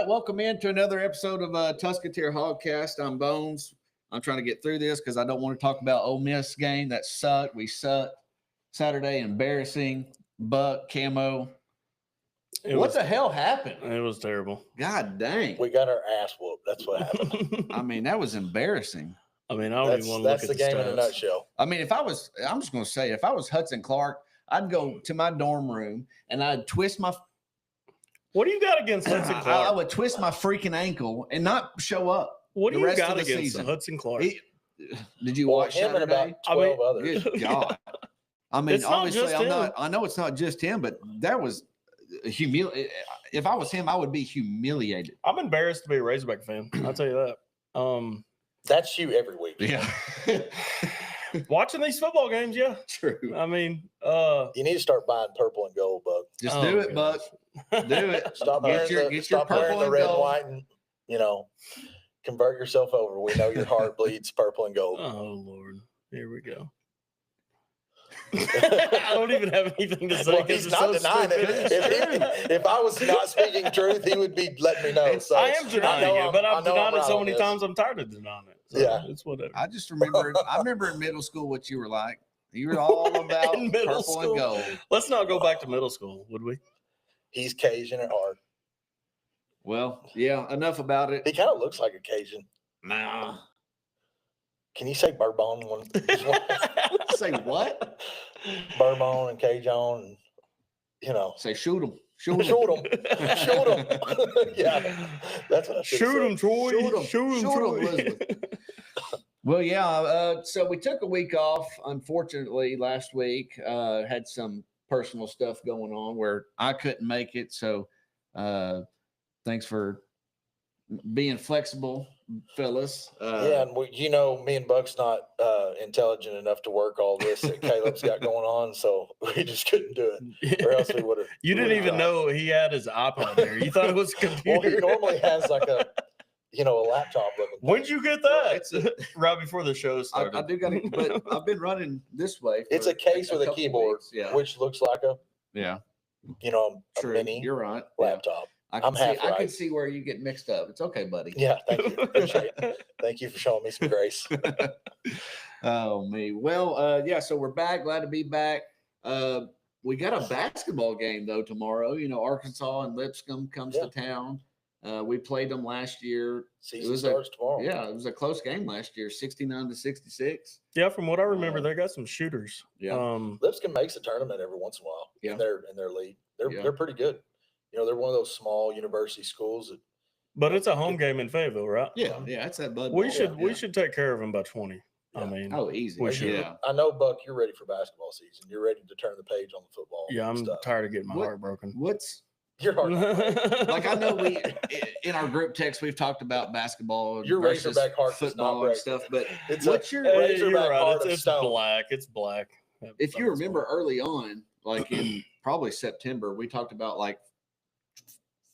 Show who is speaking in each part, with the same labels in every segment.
Speaker 1: right, welcome into another episode of Tusketeer Hogcast. I'm Bones. I'm trying to get through this because I don't want to talk about Ole Miss game. That sucked. We sucked. Saturday, embarrassing. Buck, Camo. What the hell happened?
Speaker 2: It was terrible.
Speaker 1: God dang.
Speaker 3: We got our ass whooped. That's what happened.
Speaker 1: I mean, that was embarrassing.
Speaker 2: I mean, I don't even want to look at
Speaker 3: the game in a nutshell.
Speaker 1: I mean, I'm just going to say, if I was Hudson Clark, I'd go to my dorm room and I'd twist my.
Speaker 2: What do you got against Hudson Clark?
Speaker 1: I would twist my freaking ankle and not show up.
Speaker 2: What do you got
Speaker 1: the
Speaker 2: against
Speaker 1: season.
Speaker 2: Hudson Clark?
Speaker 1: Did you watch
Speaker 3: him
Speaker 1: Saturday?
Speaker 3: and about 12 others?
Speaker 1: Good God. I mean,
Speaker 2: It's not
Speaker 1: obviously,
Speaker 2: just him.
Speaker 1: I know it's not just him, but that was humiliating. If I was him, I would be humiliated.
Speaker 2: I'm embarrassed to be a Razorback fan. I'll tell you that.
Speaker 3: That's you every week.
Speaker 1: Yeah.
Speaker 2: Watching these football games, yeah.
Speaker 1: True.
Speaker 2: I mean,
Speaker 3: You need to start buying purple and gold, Buck.
Speaker 1: Just
Speaker 2: Oh,
Speaker 1: do it,
Speaker 2: gosh.
Speaker 1: Buck. Do it.
Speaker 3: Stop
Speaker 1: Get
Speaker 3: wearing
Speaker 1: your-
Speaker 3: the,
Speaker 1: get your
Speaker 3: stop wearing
Speaker 1: purple
Speaker 3: the
Speaker 1: and
Speaker 3: red
Speaker 1: gold.
Speaker 3: and white and, convert yourself over. We know your heart bleeds purple and gold.
Speaker 2: Oh Lord, here we go. I don't even have anything to say.
Speaker 3: Well,
Speaker 2: 'cause
Speaker 3: he's
Speaker 2: it's
Speaker 3: not
Speaker 2: so
Speaker 3: denying
Speaker 2: stupid.
Speaker 3: it. If I was not speaking truth, he would be letting me know. So
Speaker 2: I am denying it, but I've denied it so many
Speaker 3: times.
Speaker 2: times. I'm tired of denying it. So
Speaker 3: Yeah.
Speaker 2: it's whatever.
Speaker 1: I just remember. I remember in middle school what you were like. You were all about
Speaker 2: In middle
Speaker 1: purple
Speaker 2: school.
Speaker 1: and gold.
Speaker 2: Let's not go back to middle school, would we?
Speaker 3: He's Cajun at heart.
Speaker 1: Well, yeah. Enough about it.
Speaker 3: He kind of looks like a Cajun.
Speaker 1: Nah.
Speaker 3: Can you say Bourbon one?
Speaker 1: Say what?
Speaker 3: Bourbon and Cajun, and,
Speaker 1: Say shoot him. Shoot him.
Speaker 3: shoot them. Shoot them. Yeah, that's what I should
Speaker 2: Shoot him, Troy.
Speaker 1: Shoot 'em.
Speaker 2: Shoot him,
Speaker 1: Shoot 'em,
Speaker 2: Troy.
Speaker 1: Elizabeth. Well, yeah. So we took a week off. Unfortunately, last week had some personal stuff going on where I couldn't make it. So thanks for being flexible, fellas.
Speaker 3: Yeah, and me and Buck's not intelligent enough to work all this that Caleb's got going on, so we just couldn't do it, or else we would have.
Speaker 2: You didn't even know he had his iPod there. You thought it was a
Speaker 3: Well,
Speaker 2: computer.
Speaker 3: he normally has like a laptop looking.
Speaker 2: When'd you get that?
Speaker 1: It's a-
Speaker 2: Right before the show started.
Speaker 1: I do got it, but I've been running this way.
Speaker 3: It's
Speaker 1: for
Speaker 3: a case with a
Speaker 1: couple
Speaker 3: keyboard,
Speaker 1: weeks. Yeah.
Speaker 3: which looks like a
Speaker 1: Yeah.
Speaker 3: a
Speaker 1: True.
Speaker 3: mini
Speaker 1: You're right. Yeah.
Speaker 3: laptop.
Speaker 1: I can
Speaker 3: I'm
Speaker 1: see,
Speaker 3: half
Speaker 1: I can
Speaker 3: right.
Speaker 1: see where you get mixed up. It's okay, buddy.
Speaker 3: Yeah, thank you. Appreciate it. Thank you for showing me some grace.
Speaker 1: Oh me. Well, yeah. So we're back. Glad to be back. We got a basketball game though tomorrow. Arkansas and Lipscomb comes to town. We played them last year.
Speaker 3: Season starts tomorrow.
Speaker 1: Yeah, it was a close game last year, 69-66.
Speaker 2: Yeah, from what I remember, they got some shooters.
Speaker 1: Yeah.
Speaker 3: Lipscomb makes a tournament every once in a while.
Speaker 1: Yeah.
Speaker 3: in their league.
Speaker 1: Yeah.
Speaker 3: They're pretty good. They're one of those small university schools that
Speaker 2: But it's a home game in Fayetteville, right?
Speaker 1: Yeah, it's that Bud.
Speaker 2: We
Speaker 1: Ball.
Speaker 2: should
Speaker 1: Yeah.
Speaker 2: we should take care of them by 20. I
Speaker 3: Yeah.
Speaker 2: mean,
Speaker 1: Oh, easy.
Speaker 2: We
Speaker 3: Hey,
Speaker 2: should.
Speaker 1: Yeah.
Speaker 3: I know, Buck, you're ready for basketball season. You're ready to turn the page on the football.
Speaker 2: yeah, I'm
Speaker 3: stuff.
Speaker 2: tired of getting my
Speaker 1: What-
Speaker 2: heart broken.
Speaker 1: What's
Speaker 3: You're hard.
Speaker 1: like? I know in our group text we've talked about basketball.
Speaker 3: Your
Speaker 1: versus
Speaker 3: Razorback heart does not
Speaker 1: football and
Speaker 3: break.
Speaker 1: stuff, but
Speaker 3: It's
Speaker 1: what's
Speaker 3: a
Speaker 1: your
Speaker 3: Razorback
Speaker 2: You're right.
Speaker 3: heart of
Speaker 2: It's
Speaker 3: stone.
Speaker 2: black. It's black.
Speaker 1: if you remember early on, like in probably September, we talked about like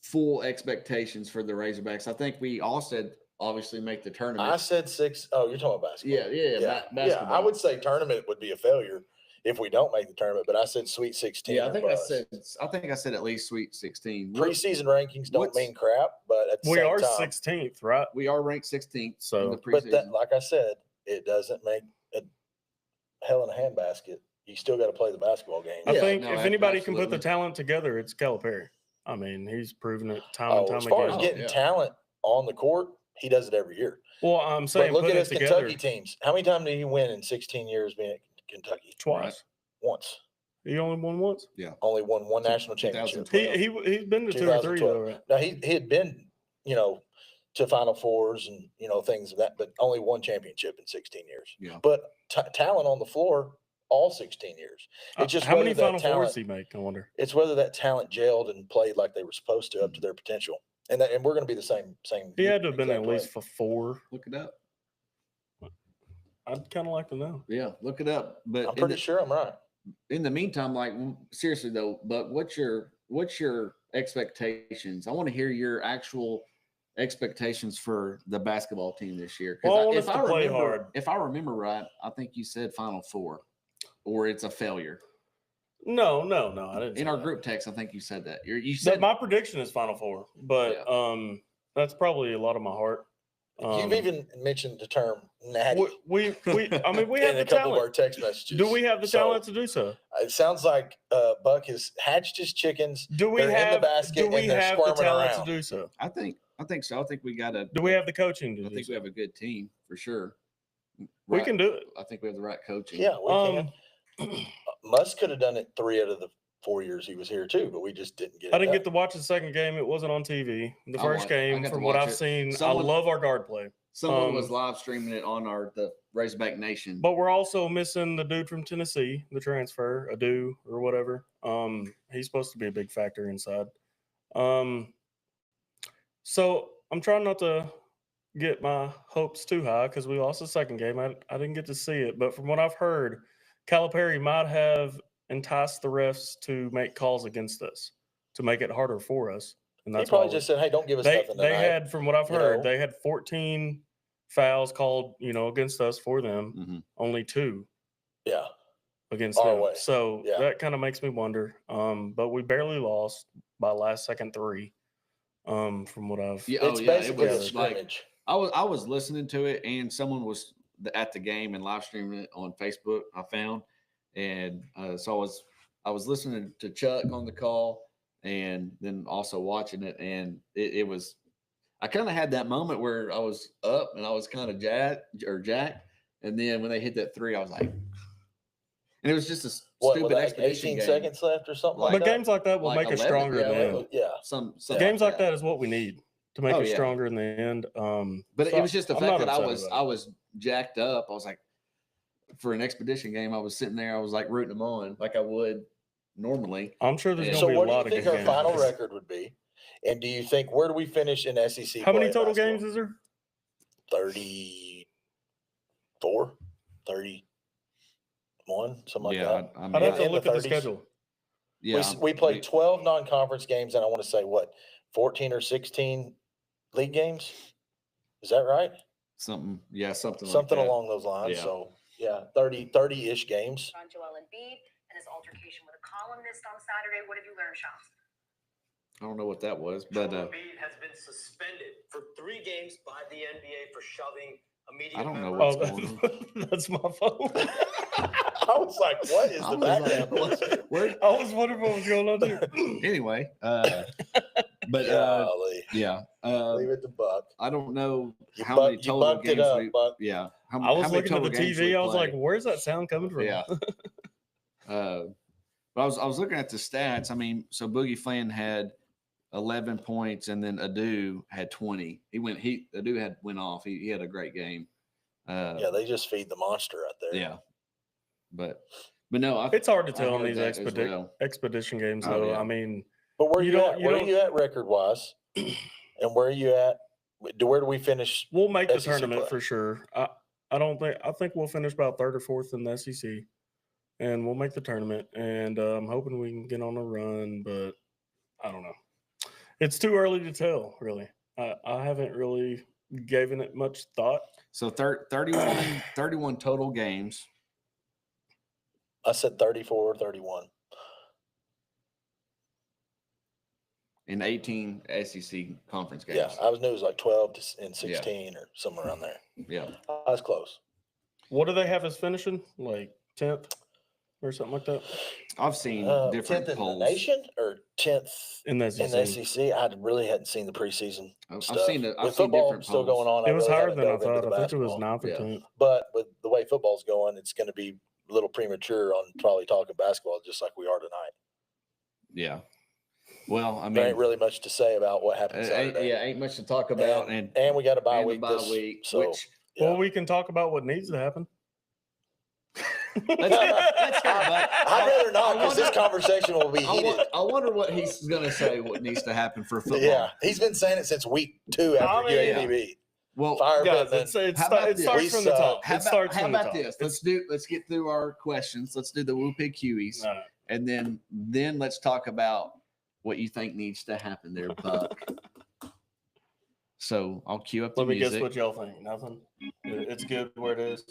Speaker 1: full expectations for the Razorbacks. I think we all said obviously make the tournament.
Speaker 3: I said 6. Oh, you're talking about basketball.
Speaker 1: Yeah. Basketball.
Speaker 3: I would say tournament would be a failure if we don't make the tournament, but I said Sweet 16.
Speaker 1: Yeah,
Speaker 3: or
Speaker 1: I think
Speaker 3: bust.
Speaker 1: I said at least Sweet 16.
Speaker 3: Preseason rankings don't
Speaker 1: what's-
Speaker 3: mean crap, but at the
Speaker 2: We
Speaker 3: same
Speaker 2: are
Speaker 3: time,
Speaker 2: 16th, right?
Speaker 1: We are ranked 16th
Speaker 2: So-
Speaker 1: in the
Speaker 3: but
Speaker 1: preseason.
Speaker 3: that, like I said, it doesn't make a hell in a handbasket. You still got to play the basketball game.
Speaker 2: I
Speaker 1: Yeah,
Speaker 2: think
Speaker 1: no,
Speaker 2: if anybody can put the
Speaker 1: absolutely.
Speaker 2: talent together, it's Calipari. I mean, he's proven it time
Speaker 3: Oh,
Speaker 2: and time
Speaker 3: as far
Speaker 2: again.
Speaker 3: as getting
Speaker 1: yeah.
Speaker 3: talent on the court, he does it every year.
Speaker 2: Well, I'm saying
Speaker 3: But look
Speaker 2: put
Speaker 3: at
Speaker 2: it
Speaker 3: his
Speaker 2: together
Speaker 3: Kentucky teams. How many times did he win in 16 years being at Kentucky?
Speaker 2: twice.
Speaker 3: Once.
Speaker 2: He only won once.
Speaker 3: Only won one national championship.
Speaker 1: 2012.
Speaker 2: He's been to 2 or 3 though,
Speaker 3: 2012.
Speaker 2: right?
Speaker 3: Now he had been, to Final Fours and things of that, but only one championship in 16 years.
Speaker 1: Yeah.
Speaker 3: But talent on the floor, all 16 years. It's just
Speaker 2: How many
Speaker 3: whether that
Speaker 2: Final Fours
Speaker 3: talent-
Speaker 2: he make? I wonder.
Speaker 3: It's whether that talent gelled and played like they were supposed to up to their potential, and we're going to be the same.
Speaker 2: He had to have been at
Speaker 3: exact
Speaker 2: least
Speaker 3: way.
Speaker 2: for 4.
Speaker 1: Look it up.
Speaker 2: I'd kind of like to know.
Speaker 1: Yeah, look it up. But
Speaker 3: I'm pretty sure I'm right.
Speaker 1: in the meantime, like seriously though, but what's your expectations? I want to hear your actual expectations for the basketball team this year.
Speaker 2: Well, I want us to play hard.
Speaker 1: If I remember right, I think you said Final Four, or it's a failure.
Speaker 2: No, I didn't.
Speaker 1: In
Speaker 2: say
Speaker 1: our
Speaker 2: that.
Speaker 1: group text, I think you said that. You
Speaker 2: That
Speaker 1: said
Speaker 2: my prediction is Final Four, but that's probably a lot of my heart.
Speaker 3: You've even mentioned the term natty
Speaker 2: we I mean, we
Speaker 3: in
Speaker 2: have
Speaker 3: a
Speaker 2: the
Speaker 3: couple of our
Speaker 2: talent.
Speaker 3: text messages.
Speaker 2: Do we have the
Speaker 3: So,
Speaker 2: talent to do so?
Speaker 3: It sounds like Buck has hatched his chickens.
Speaker 2: Do we
Speaker 3: They're in the
Speaker 2: have?
Speaker 3: basket
Speaker 2: Do we
Speaker 3: and they're
Speaker 2: have the
Speaker 3: squirming
Speaker 2: talent
Speaker 3: around.
Speaker 2: to do so?
Speaker 1: I think so. I think we got to.
Speaker 2: Do we have the coaching to
Speaker 1: I
Speaker 2: do
Speaker 1: think
Speaker 2: so?
Speaker 1: we have a good team for sure.
Speaker 2: We
Speaker 1: Right.
Speaker 2: can do it.
Speaker 1: I think we have the right coaching.
Speaker 3: Yeah, we can. Musk could have done it 3 out of the 4 years he was here too, but we just didn't get it.
Speaker 2: I didn't
Speaker 3: done.
Speaker 2: get to watch the second game. It wasn't on TV. The
Speaker 1: I
Speaker 2: first
Speaker 1: I
Speaker 2: game,
Speaker 1: got to
Speaker 2: from what
Speaker 1: watch
Speaker 2: I've
Speaker 1: it.
Speaker 2: seen,
Speaker 1: Someone-
Speaker 2: I love our guard play.
Speaker 1: Someone was live streaming it on the Razorback Nation.
Speaker 2: But we're also missing the dude from Tennessee, the transfer, Adu or whatever. He's supposed to be a big factor inside. So I'm trying not to get my hopes too high because we lost the second game. I didn't get to see it, but from what I've heard, Calipari might have enticed the refs to make calls against us to make it harder for us. And
Speaker 3: He
Speaker 2: that's
Speaker 3: probably
Speaker 2: why
Speaker 3: just said, "Hey, don't give us
Speaker 2: they
Speaker 3: nothing tonight."
Speaker 2: had, from what I've
Speaker 3: you
Speaker 2: heard,
Speaker 3: know?
Speaker 2: they had 14 fouls called, against us for them.
Speaker 1: Mhm.
Speaker 2: Only 2
Speaker 3: Yeah,
Speaker 2: against
Speaker 3: Our
Speaker 2: them.
Speaker 3: way.
Speaker 2: So
Speaker 3: Yeah.
Speaker 2: that kind of makes me wonder. But we barely lost by last second 3. From what I've
Speaker 1: Yeah,
Speaker 3: it's
Speaker 1: it
Speaker 3: basically a
Speaker 1: was like
Speaker 3: scrimmage.
Speaker 1: I was listening to it, and someone was at the game and live streaming it on Facebook. I found, and so I was listening to Chuck on the call, and then also watching it, and it was. I kind of had that moment where I was up and I was kind of jacked, and then when they hit that 3, I was like, and it was just a
Speaker 3: What,
Speaker 1: stupid
Speaker 3: with like
Speaker 1: expedition
Speaker 3: 18
Speaker 1: game.
Speaker 3: seconds left or something
Speaker 1: Like
Speaker 3: like
Speaker 2: but
Speaker 3: that?
Speaker 2: games like that will
Speaker 1: Like
Speaker 2: make us
Speaker 1: 11,
Speaker 2: stronger
Speaker 3: yeah,
Speaker 2: in the end.
Speaker 3: yeah.
Speaker 1: Some
Speaker 2: Games like
Speaker 1: that.
Speaker 2: that is what we need to make
Speaker 1: Oh,
Speaker 2: us
Speaker 1: yeah.
Speaker 2: stronger in the end.
Speaker 1: But
Speaker 2: So
Speaker 1: it was just the
Speaker 2: I'm
Speaker 1: fact
Speaker 2: not
Speaker 1: that I
Speaker 2: upset about it.
Speaker 1: was jacked up. I was like, for an expedition game, I was sitting there. I was like rooting them on like I would normally.
Speaker 2: I'm sure there's
Speaker 1: Yeah.
Speaker 2: going
Speaker 3: So
Speaker 2: to be a
Speaker 3: what do
Speaker 2: lot
Speaker 3: you
Speaker 2: of
Speaker 3: think
Speaker 2: good
Speaker 3: our
Speaker 2: games.
Speaker 3: final record would be? And do you think, where do we finish in SEC
Speaker 2: How many
Speaker 3: play
Speaker 2: total
Speaker 3: basketball?
Speaker 2: games is there?
Speaker 3: 34, 31, something like that.
Speaker 1: I
Speaker 2: I'd
Speaker 1: mean,
Speaker 2: have to
Speaker 3: in the
Speaker 2: look at the
Speaker 3: 30s.
Speaker 2: schedule.
Speaker 1: yeah,
Speaker 3: We played 12 non-conference games, and I want to say, 14 or 16 league games? Is that right?
Speaker 1: something
Speaker 3: Something
Speaker 1: like that.
Speaker 3: along those lines.
Speaker 1: Yeah.
Speaker 3: So, yeah, 30-ish games.
Speaker 4: On Joel Embiid and his altercation with a columnist on Saturday. What have you learned, Shams?
Speaker 1: I don't know what that was, but
Speaker 5: Joel Embiid has been suspended for 3 games by the NBA for shoving a media
Speaker 1: I don't know
Speaker 5: member.
Speaker 1: what's going on.
Speaker 2: That's my phone.
Speaker 3: I was like, what is
Speaker 1: I
Speaker 3: the
Speaker 1: was like,
Speaker 3: background noise
Speaker 1: what-
Speaker 3: here?
Speaker 1: where-
Speaker 2: I was wondering what was going on there.
Speaker 1: anyway, but
Speaker 3: Golly.
Speaker 1: yeah,
Speaker 3: Leave it to Buck.
Speaker 1: I don't know
Speaker 3: You
Speaker 1: how many
Speaker 3: bucked- you
Speaker 1: total
Speaker 3: bucked it
Speaker 1: games
Speaker 3: up,
Speaker 1: we.
Speaker 3: Buck.
Speaker 1: Yeah,
Speaker 2: I
Speaker 1: how
Speaker 2: was
Speaker 1: many
Speaker 2: looking at
Speaker 1: total
Speaker 2: the
Speaker 1: games we
Speaker 2: TV. I was like,
Speaker 1: played.
Speaker 2: where's that sound coming from?
Speaker 1: Yeah. But I was looking at the stats. I mean, so Boogie Flynn had 11 points, and then Adu had 20. Adu went off. He had a great game.
Speaker 3: Yeah, they just feed the monster out there.
Speaker 1: Yeah, but no,
Speaker 2: It's hard to
Speaker 1: I
Speaker 2: tell in
Speaker 1: heard
Speaker 2: these
Speaker 1: that as well.
Speaker 2: expedition games,
Speaker 1: Oh,
Speaker 2: though.
Speaker 1: yeah.
Speaker 2: I mean,
Speaker 3: But where
Speaker 2: You
Speaker 3: you
Speaker 2: don't-
Speaker 3: at?
Speaker 2: you
Speaker 3: Where are
Speaker 2: don't-
Speaker 3: you at record wise? And where are you at? Where do we finish?
Speaker 2: we'll make the
Speaker 3: SEC
Speaker 2: tournament
Speaker 3: play.
Speaker 2: for sure. I think we'll finish about 3rd or 4th in the SEC, and we'll make the tournament. And I'm hoping we can get on a run, but I don't know. It's too early to tell, really. I haven't really given it much thought.
Speaker 1: So 31 total games.
Speaker 3: I said 34, 31.
Speaker 1: In 18 SEC conference games.
Speaker 3: Yeah, I knew it was like 12 and 16 or somewhere around there.
Speaker 1: Yeah.
Speaker 3: I was close.
Speaker 2: What do they have us finishing? Like 10th or something like that
Speaker 1: I've seen
Speaker 3: 10th
Speaker 1: different
Speaker 3: in the
Speaker 1: polls.
Speaker 3: nation or 10th
Speaker 2: in the
Speaker 3: in
Speaker 2: SEC?
Speaker 3: the SEC? I really hadn't seen the preseason
Speaker 1: I've
Speaker 3: stuff.
Speaker 1: seen it. I've
Speaker 3: With
Speaker 1: seen
Speaker 3: football
Speaker 1: different
Speaker 3: still
Speaker 1: polls.
Speaker 3: going on.
Speaker 2: It was
Speaker 3: really
Speaker 2: higher
Speaker 3: haven't
Speaker 2: than I
Speaker 3: dove into
Speaker 2: thought.
Speaker 3: the
Speaker 2: I think it was
Speaker 3: basketball.
Speaker 2: 9th or
Speaker 1: Yeah.
Speaker 2: 10th.
Speaker 3: But with the way football's going, it's going to be a little premature on probably talking basketball just like we are tonight.
Speaker 1: Yeah. Well, I
Speaker 3: There
Speaker 1: mean,
Speaker 3: ain't really much to say about what happened Saturday.
Speaker 1: ain't much to talk about,
Speaker 3: And we got a bye
Speaker 1: and the
Speaker 3: week.
Speaker 1: bye
Speaker 3: this,
Speaker 1: week,
Speaker 3: so,
Speaker 1: which
Speaker 3: yeah.
Speaker 2: Well, we can talk about what needs to happen.
Speaker 1: let's hear it, Buck.
Speaker 3: I'd rather not because this
Speaker 1: wonder-
Speaker 3: conversation will be heated.
Speaker 1: I wonder what he's going to say. What needs to happen for football?
Speaker 3: Yeah, he's been saying it since week 2 after
Speaker 2: I mean,
Speaker 3: UAB.
Speaker 1: Well,
Speaker 3: Fire
Speaker 2: Guys,
Speaker 3: Pittman.
Speaker 1: How about
Speaker 2: it
Speaker 1: this?
Speaker 2: starts from the top.
Speaker 1: how
Speaker 2: It starts
Speaker 1: how
Speaker 2: from the
Speaker 1: about
Speaker 2: top.
Speaker 1: this? Let's get through our questions. Let's do the whoopee QEs,
Speaker 2: All right.
Speaker 1: and then let's talk about what you think needs to happen there, Buck. So I'll cue up the
Speaker 2: Let me
Speaker 1: music.
Speaker 2: guess what y'all think. Nothing. It's good where it is.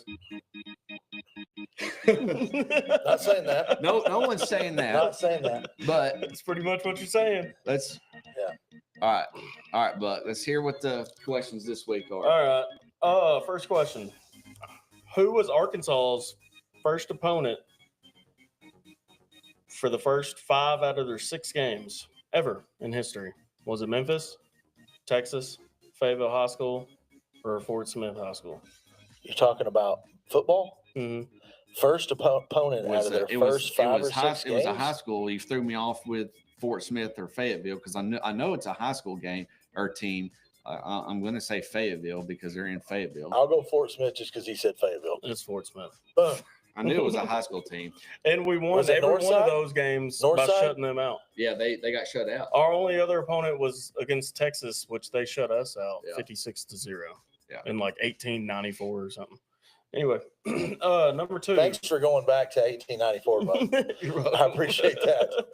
Speaker 3: Not saying that.
Speaker 1: No one's saying
Speaker 3: Not
Speaker 1: that.
Speaker 3: saying that.
Speaker 1: But
Speaker 2: That's pretty much what you're saying.
Speaker 1: let's.
Speaker 3: Yeah.
Speaker 1: All right, Buck. Let's hear what the questions this week are.
Speaker 2: All right. First question. Who was Arkansas's first opponent for the first 5 out of their 6 games ever in history? Was it Memphis, Texas, Fayetteville High School, or Fort Smith High School?
Speaker 3: You're talking about football?
Speaker 2: Mhm.
Speaker 3: First opponent out of their first 5 or 6
Speaker 1: It was a
Speaker 3: games?
Speaker 1: high school. You threw me off with Fort Smith or Fayetteville because I know it's a high school game or team. I'm going to say Fayetteville because they're in Fayetteville.
Speaker 3: I'll go Fort Smith just because he said Fayetteville.
Speaker 2: It's Fort Smith.
Speaker 3: Boom.
Speaker 1: I knew it was a high school team.
Speaker 2: And we won
Speaker 3: Was it
Speaker 2: every one
Speaker 3: Northside?
Speaker 2: of those games by
Speaker 3: Northside?
Speaker 2: shutting them out.
Speaker 1: Yeah, they got shut out.
Speaker 2: Our only other opponent was against Texas, which they shut us out
Speaker 1: Yeah.
Speaker 2: 56-0.
Speaker 1: Yeah.
Speaker 2: In like 1894 or something. Anyway, number 2.
Speaker 3: Thanks for going back to 1894, bud.
Speaker 2: You're welcome.
Speaker 3: I appreciate that.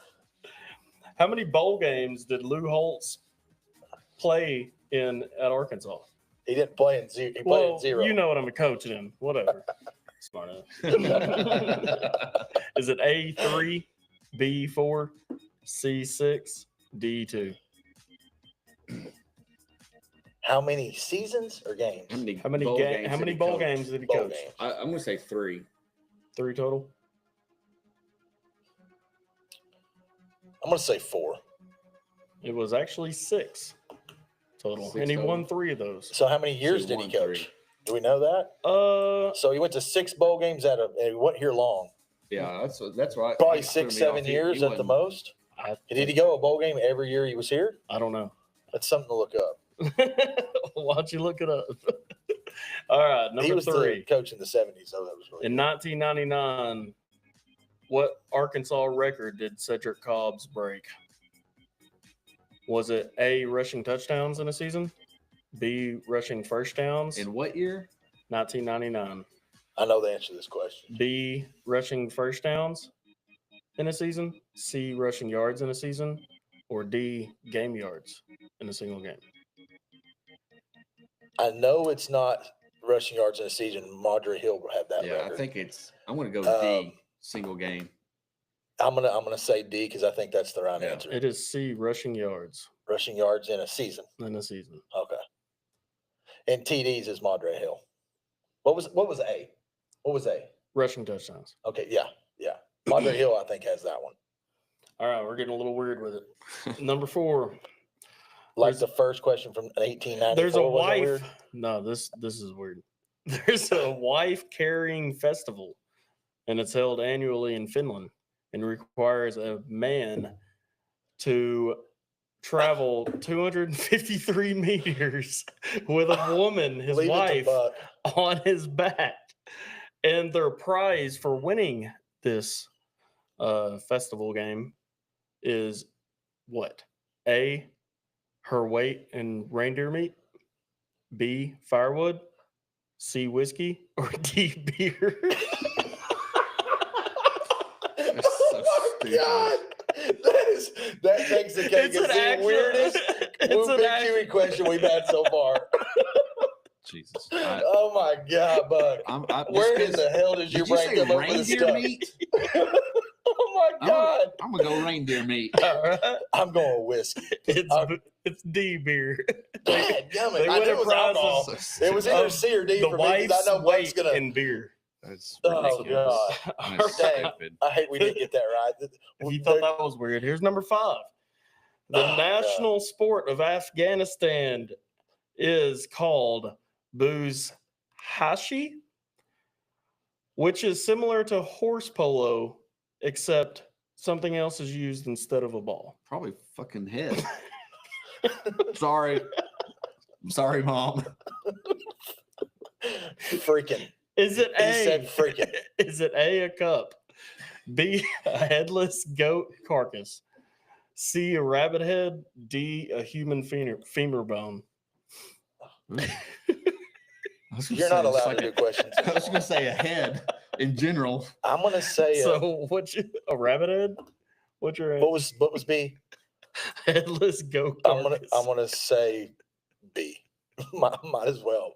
Speaker 2: How many bowl games did Lou Holtz play in at Arkansas?
Speaker 3: He didn't play in 0. He played in 0.
Speaker 2: You know what I'm a coach in. Whatever. Smart enough. Is it A3, B4, C6, D2?
Speaker 3: How many seasons or games?
Speaker 2: How many bowl games did he
Speaker 3: Bowl
Speaker 2: coach?
Speaker 3: games.
Speaker 1: I'm going to say 3.
Speaker 2: 3 total.
Speaker 3: I'm going to say 4.
Speaker 2: It was actually 6 total,
Speaker 1: 6
Speaker 2: and he
Speaker 1: total.
Speaker 2: won 3 of those.
Speaker 3: So how many years
Speaker 1: So
Speaker 3: did he
Speaker 1: won
Speaker 3: coach?
Speaker 1: 3.
Speaker 3: Do we know that? So he went to 6 bowl games and he wasn't here long.
Speaker 1: Yeah, that's right.
Speaker 3: Probably
Speaker 1: He
Speaker 3: 6,
Speaker 1: threw me
Speaker 3: 7
Speaker 1: off. He
Speaker 3: years at the
Speaker 1: wasn't-
Speaker 3: most. Did he go a bowl game every year he was here?
Speaker 2: I don't know.
Speaker 3: That's something to look up.
Speaker 2: Why don't you look it up? All right,
Speaker 3: He
Speaker 2: number
Speaker 3: was
Speaker 2: 3.
Speaker 3: the coach in the 70s, so that was really
Speaker 2: In 1999, what Arkansas record did Cedric Cobbs break? Was it A, rushing touchdowns in a season? B, rushing first downs?
Speaker 1: In what year?
Speaker 2: 1999.
Speaker 3: I know the answer to this question.
Speaker 2: B, rushing first downs in a season? C, rushing yards in a season? Or D, game yards in a single game?
Speaker 3: I know it's not rushing yards in a season. Madre Hill will have that
Speaker 1: Yeah,
Speaker 3: record.
Speaker 1: I think I'm going to go D,
Speaker 3: Um,
Speaker 1: single game.
Speaker 3: I'm gonna say D because I think that's the right
Speaker 1: Yeah.
Speaker 3: answer.
Speaker 2: It is C, rushing yards
Speaker 3: Rushing yards in a season.
Speaker 2: in a season.
Speaker 3: Okay. And TDs is Madre Hill. What was A? What was A?
Speaker 2: Rushing touchdowns.
Speaker 3: Okay, yeah. Madre Hill, I think, has that one.
Speaker 2: All right, we're getting a little weird with it. Number 4.
Speaker 3: Like
Speaker 2: There's-
Speaker 3: the first question from 1894.
Speaker 2: There's a
Speaker 3: wasn't it
Speaker 2: wife.
Speaker 3: weird?
Speaker 2: No, this is weird. There's a wife carrying festival, and it's held annually in Finland, and requires a man to travel 253 meters with a woman, his
Speaker 3: Leave it to
Speaker 2: wife,
Speaker 3: Buck.
Speaker 2: on his back. And their prize for winning this festival game is what? A, her weight in reindeer meat. B, firewood. C, whiskey. Or D, beer.
Speaker 1: That's so stupid.
Speaker 3: God, that makes the cake
Speaker 2: It's
Speaker 3: as
Speaker 2: an
Speaker 3: the
Speaker 2: actual-
Speaker 3: weirdest
Speaker 2: it's an
Speaker 3: Big
Speaker 2: actual-
Speaker 3: Chewy question we've had so far.
Speaker 1: Jesus.
Speaker 3: Oh my God, Buck. Where in the hell did your
Speaker 1: Did you
Speaker 3: brain
Speaker 1: say
Speaker 3: come up with this
Speaker 1: reindeer
Speaker 3: stuff?
Speaker 1: meat?
Speaker 3: Oh my God.
Speaker 1: I'm going to go reindeer meat.
Speaker 2: All right.
Speaker 3: I'm going with whiskey.
Speaker 2: It's D, beer.
Speaker 3: God damn
Speaker 2: they
Speaker 3: it. I
Speaker 2: win
Speaker 3: knew
Speaker 2: a
Speaker 3: it was
Speaker 2: prize
Speaker 3: alcohol.
Speaker 2: of-
Speaker 3: It was either C or D
Speaker 2: the
Speaker 3: for me. 'cause I
Speaker 2: wife's
Speaker 3: know Buck's
Speaker 2: weight
Speaker 3: gonna.
Speaker 2: in beer.
Speaker 1: That's
Speaker 3: Oh
Speaker 1: ridiculous.
Speaker 3: God.
Speaker 1: That's
Speaker 3: Dang.
Speaker 1: stupid.
Speaker 3: I hate we didn't get that right.
Speaker 2: If you thought that was weird, here's number 5. The
Speaker 3: Oh, God.
Speaker 2: national sport of Afghanistan is called booze hashi, which is similar to horse polo, except something else is used instead of a ball.
Speaker 1: Probably fucking head. Sorry. I'm sorry, Mom.
Speaker 3: Freaking.
Speaker 2: Is it
Speaker 3: He
Speaker 2: A?
Speaker 3: said freaking.
Speaker 2: Is it A, a cup? B, a headless goat carcass? C, a rabbit head? D, a human femur bone?
Speaker 3: You're not allowed to do questions.
Speaker 1: I was going to say a head in general.
Speaker 3: I'm gonna say
Speaker 2: So a rabbit head? What's your
Speaker 3: what was B?
Speaker 2: headless goat
Speaker 3: I'm
Speaker 2: carcass?
Speaker 3: gonna say B. Might as well.